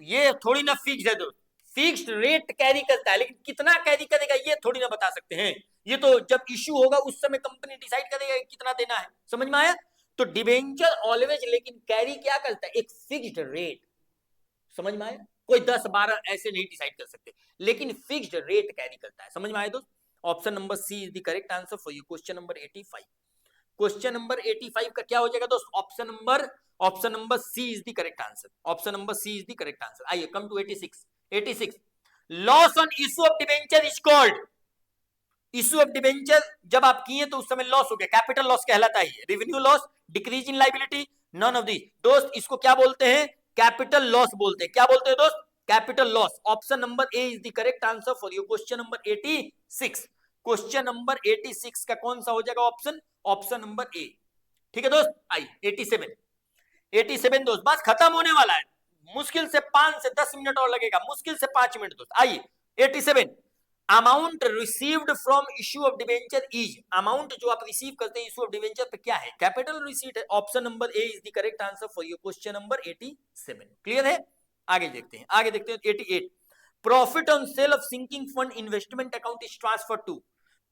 ये थोड़ी ना फिक्स है दोस्त, फिक्स्ड रेट कैरी करता है, लेकिन कितना कैरी करेगा ये थोड़ी ना बता सकते हैं। ये तो जब इश्यू होगा उस समय कंपनी डिसाइड करेगा कितना देना है। समझ में आया? तो डिबेंचर ऑलवेज लेकिन कैरी क्या करता है? एक फिक्स्ड रेट। समझ में आया? कोई 10-12 ऐसे नहीं डिसाइड कर सकते, लेकिन फिक्स्ड रेट कैरी करता है। समझ में आया दोस्त? Option number C is the correct answer for you question number 85। Question number 85 का क्या हो जाएगा दोस्त? Option number C is the correct answer. Option number C is the correct answer. आइए come to 86। 86, loss on issue of debenture is called, issue of debenture जब आप किए तो उस समय लॉस हो गया, कैपिटल लॉस कहलाता है, revenue loss, decrease in liability, none of this. दोस्त इसको क्या बोलते हैं? कैपिटल लॉस बोलते हैं। क्या बोलते हैं दोस्त? Capital loss. Option number A is the correct answer for your question number 86। Question number 86 का कौन सा हो जाएगा ऑप्शन? ऑप्शन नंबर ए। ठीक है दोस्त, आइए 87 दोस्त, बस खत्म होने वाला है, मुश्किल से 5 से 10 मिनट और लगेगा, मुश्किल से 5 मिनट दोस्त। आइए 87, amount received from issue of debenture is, amount जो आप रिसीव करते हैं इश्यू ऑफ डिबेंचर पे क्या है? कैपिटल रिसीट है। Option number A is the correct answer for your question number 87। Clear है? आगे देखते हैं 88, profit on sale of sinking fund investment account is transfer to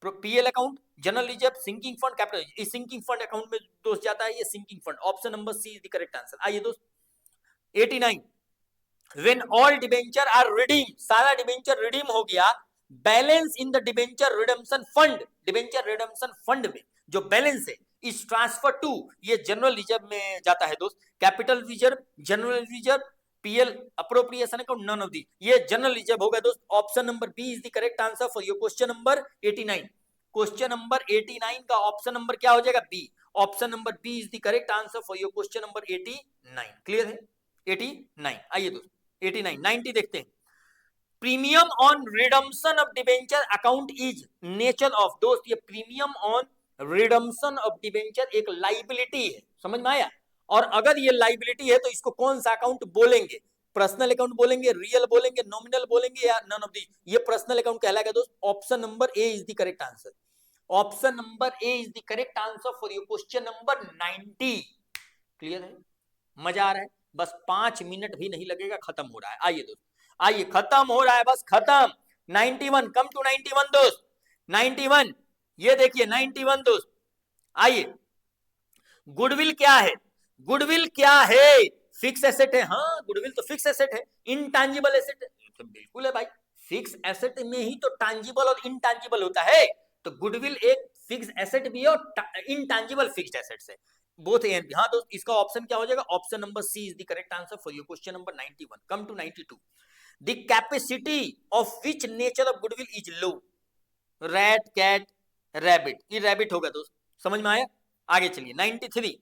PL account, general reserve, sinking fund, capital. इस sinking fund account में दोस्त जाता है ये sinking fund. Option number C is the correct answer. आइए दोस्त 89, when all debenture are redeem, सारा debenture redeem हो गया, balance in the debenture redemption fund, debenture redemption fund में जो बैलेंस है इस ट्रांसफर टू, ये जनरल रिजर्व में जाता है दोस्त, capital reserve, general reserve, PL appropriation account, none of the, ये जनरल रिजर्व होगा दोस्त। Option number B is the correct answer for your question number 89। Question number 89 का ऑप्शन नंबर क्या हो जाएगा? B. Option number B is the correct answer for your question number 89। Clear है? 89। आइए दोस्त 89, 90 देखते हैं। Premium on redemption of debenture account is nature of, दोस्त ये premium on redemption of debenture एक लाइबिलिटी है, समझ में आया? और अगर ये लाइबिलिटी है तो इसको कौन सा अकाउंट बोलेंगे? पर्सनल अकाउंट बोलेंगे, रियल बोलेंगे, नॉमिनल बोलेंगे, या नन ऑफ दी? ये पर्सनल अकाउंट कहलाएगा दोस्त। Option number A is the correct answer. Option number A is the correct answer for your question number 90। Clear है? मजा आ रहा है? बस 5 मिनट भी नहीं लगेगा, खत्म हो रहा है। आइए दोस्त, आइए खत्म हो रहा है, बस खत्म। 91, कम टू 91 दोस्त, 91, ये देखिए 91 दोस्त। आइए, गुडविल क्या है? गुडविल क्या है? फिक्स एसेट है। हाँ, गुडविल तो फिक्स एसेट है। इनटैंजिबल एसेट तो बिल्कुल है भाई, फिक्स एसेट में ही तो टैंजिबल और इनटैंजिबल होता है, तो गुडविल एक फिक्स एसेट भी है और इनटैंजिबल फिक्स्ड एसेट्स है, बोथ ए एंड बी। हाँ दोस्त, इसका ऑप्शन क्या हो जाएगा? Option number C is the correct answer for your question number 91। Come to 92, the capacity of which nature of goodwill is low? Rat, cat, rabbit, ये rabbit होगा दोस्त, समझ में आया? आगे चलिए 93,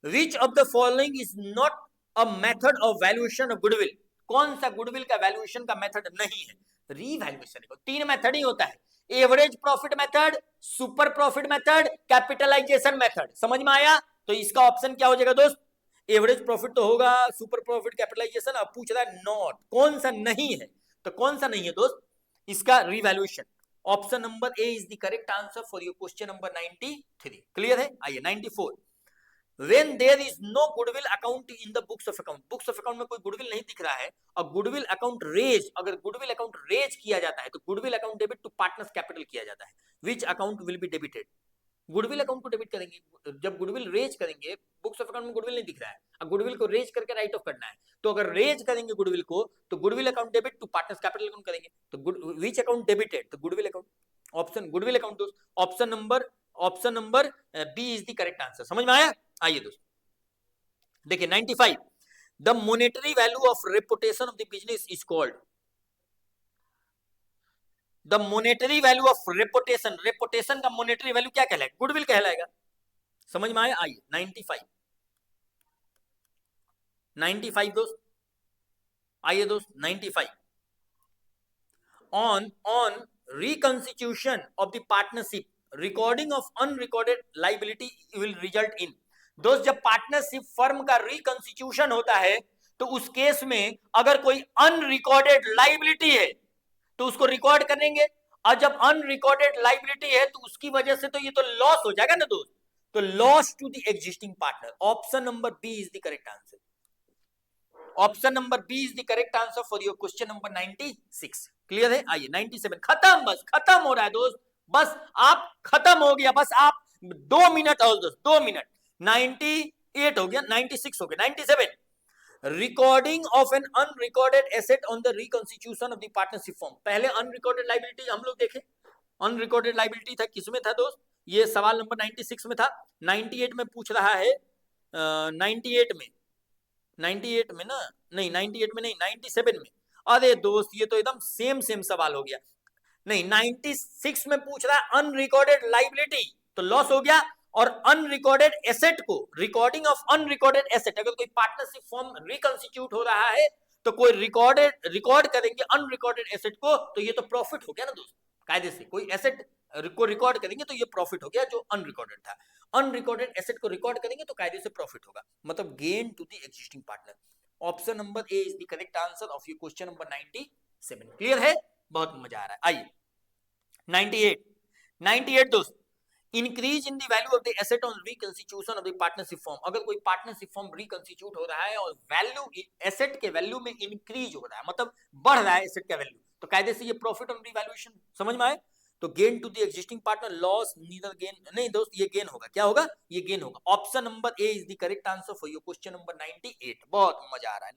which of the following is not a method of valuation of goodwill? कौन सा गुडविल का वैल्यूएशन का मेथड नहीं है? रीवैल्यूएशन को 3 मेथड ही होता है, average profit method, super profit method, capitalisation method. समझ में आया? तो इसका ऑप्शन क्या हो जाएगा दोस्त? एवरेज प्रॉफिट तो होगा, सुपर प्रॉफिट, कैपिटलाइजेशन। अब पूछ रहा है नॉट, कौन सा नहीं है? तो कौन सा नहीं है दोस्त? इसका revaluation. Option number A is the correct answer for your question number 93। Clear है? आइए 94, when there is no goodwill account in the books of account, books of account में कोई गुडविल नहीं दिख रहा है, और गुडविल अकाउंट रेज, अगर गुडविल अकाउंट रेज किया जाता है तो goodwill account debit to partners capital किया जाता है, which account will be debited? Goodwill account को डेबिट करेंगे जब गुडविल रेज करेंगे, बुक्स ऑफ अकाउंट में गुडविल नहीं दिख रहा है, अब गुडविल को रेज करके राइट ऑफ करना है, तो अगर रेज करेंगे गुडविल को तो goodwill account debit to partners capital account करेंगे, तो विच अकाउंट डेबिटेड? तो goodwill account. Option goodwill account दोस्त। Option number B is the correct answer. समझ में आया? आइए दोस्त देखिए 95, the monetary value of reputation of the business is called, the monetary value of reputation, reputation का monetary value क्या कहलाएगा? गुडविल कहलाएगा। समझ में आया? आइए 95, 95 दोस्त, आइए दोस्त 95, on reconstitution of the partnership, recording of unrecorded liability will result in. दोस्त जब पार्टनरशिप फर्म का रिकंस्टिट्यूशन होता है तो उस केस में अगर कोई अनरिकॉर्डेड लाइबिलिटी है तो उसको रिकॉर्ड करेंगे, और जब अनरिकॉर्डेड लाइबिलिटी है तो उसकी वजह से तो ये तो लॉस हो जाएगा ना दोस्त, तो loss to the existing partner. Option number B is the correct answer. Option number B is the correct answer for your question number 96। Clear है? आइए 97, खत्म, बस खत्म हो रहा है दोस्त, बस आप खत्म हो गया, बस आप 2 मिनट और दोस्त, 2 मिनट। 98 हो गया, 96 हो गया, 97, recording of an unrecorded asset on the reconstitution of the partnership firm. पहले अनरिकॉर्डेड लाइबिलिटी हम लोग देखे, अनरिकॉर्डेड लाइबिलिटी था किसमें था दोस्त? ये सवाल नंबर 96 में था। 98 में पूछ रहा है, 98 में, 98 में ना, नहीं 98 में नहीं, 97 में। अरे दोस्त ये तो एकदम सेम सवाल हो गया। नहीं, 96 में पूछ रहा है अनरिकॉर्डेड लाइबिलिटी, तो लॉस हो गया। और अनरिकॉर्डेड एसेट को, रिकॉर्डिंग ऑफ अनरिकॉर्डेड एसेट, अगर कोई पार्टनरशिप फॉर्म रिकंस्टिट्यूट हो रहा है तो कोई रिकॉर्ड करेंगे अनरिकॉर्डेड एसेट को, तो ये तो प्रॉफिट हो गया ना दोस्त। कायदे से कोई एसेट को रिकॉर्ड करेंगे तो ये प्रॉफिट हो गया जो अनरिकॉर्डेड था। अनरिकॉर्डेड एसेट को रिकॉर्ड करेंगे तो कायदे से प्रॉफिट होगा, मतलब gain to the existing partner. Option number A is the correct answer of your question number 97। Clear है? बहुत मजा आ रहा है। आइए 98 दोस्त, increase in the value of the asset on reconstitution of the partnership firm. अगर कोई पार्टनरशिप फॉर्म रिकंस्टिट्यूट हो रहा है और वैल्यू एसेट के वैल्यू में इंक्रीज हो रहा है, मतलब बढ़ रहा है एसेट का वैल्यू, तो कायदे से ये प्रॉफिट ऑन रिवैल्यूएशन। समझ में आए? तो gain to the existing partner, loss neither gain, नहीं दोस्त ये गेन होगा। क्या होगा? ये गेन होगा। Option number A is the correct answer for your question number 98। बहुत मजा आ रहा है।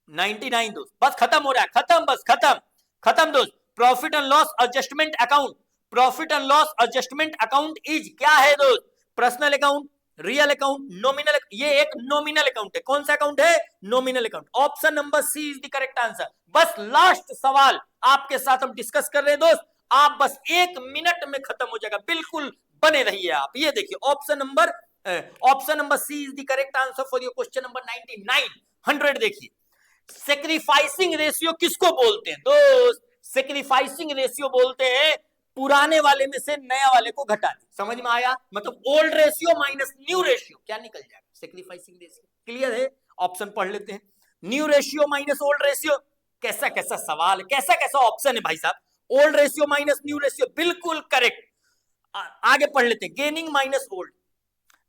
99 दोस्त, बस खत्म हो रहा है, खत्म, बस खत्म दोस्त। Profit and loss adjustment account, profit and loss adjustment account is क्या है दोस्त? Personal account, real account, nominal. ये एक नॉमिनल अकाउंट है। कौन सा अकाउंट है? Nominal account. Option number C is the correct answer. बस लास्ट सवाल आपके साथ हम डिस्कस कर रहे हैं दोस्त, आप बस 1 मिनट में खत्म हो जाएगा, बिल्कुल बने रहिए आप। ये देखिए option number C is the correct answer for your question number 99 100। देखिए सेक्रीफाइसिंग रेशियो किसको बोलते हैं दोस्त? सेक्रीफाइसिंग रेशियो बोलते हैं पुराने वाले में से नया वाले को घटा दे। समझ में आया? मतलब old ratio minus new ratio, क्या निकल जाएगा? Sacrificing ratio. क्लियर है? ऑप्शन पढ़ लेते हैं। New ratio minus old ratio, कैसा कैसा सवाल, कैसा कैसा ऑप्शन है भाई साहब। Old ratio minus new ratio, बिल्कुल करेक्ट। आगे पढ़ लेते हैं। गेनिंग माइनस ओल्ड,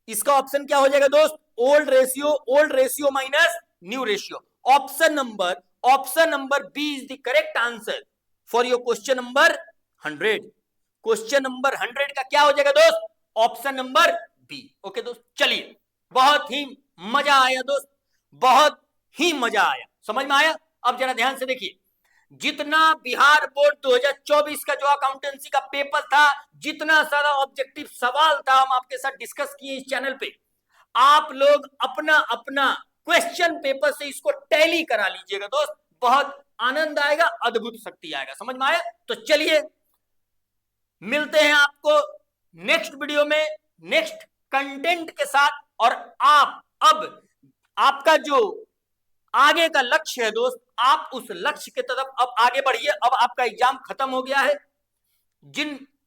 इसका ऑप्शन क्या हो जाएगा दोस्त? Old ratio minus new ratio. Option number B is the correct answer for your question number 100। Question number 100 का क्या हो जाएगा दोस्त? Option number B. ओके दोस्त, चलिए बहुत ही मजा आया दोस्त, बहुत ही मजा आया। समझ में आया? अब जरा ध्यान से देखिए, जितना बिहार बोर्ड 2024 का जो अकाउंटेंसी का पेपर था, जितना सारा ऑब्जेक्टिव सवाल था, हम आपके साथ डिस्कस किए इस चैनल पे। आप लोग अपना अपना क्वेश्चन पेपर से इसको टैली करा लीजिएगा दोस्त, बहुत आनंद आएगा, अद्भुत शक्ति आएगा। समझ में आया? तो चलिए मिलते हैं आपको नेक्स्ट वीडियो में नेक्स्ट कंटेंट के साथ। और आप अब आपका जो आगे का लक्ष्य है दोस्त, आप उस लक्ष्य की तरफ अब आगे बढ़िए। अब आपका एग्जाम खत्म हो गया है।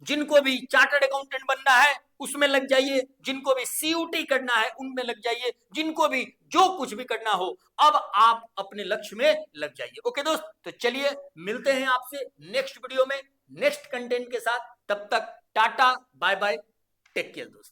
जिनको भी चार्टर्ड अकाउंटेंट बनना है उसमें लग जाइए, जिनको भी सीयूटी करना है उनमें लग जाइए, जिनको भी जो कुछ भी करना हो, अब आप अपने लक्ष्य में लग जाइए। ओके दोस्त, तो चलिए मिलते हैं आपसे नेक्स्ट वीडियो में नेक्स्ट कंटेंट के साथ। तब तक tata bye bye, take care दोस्त।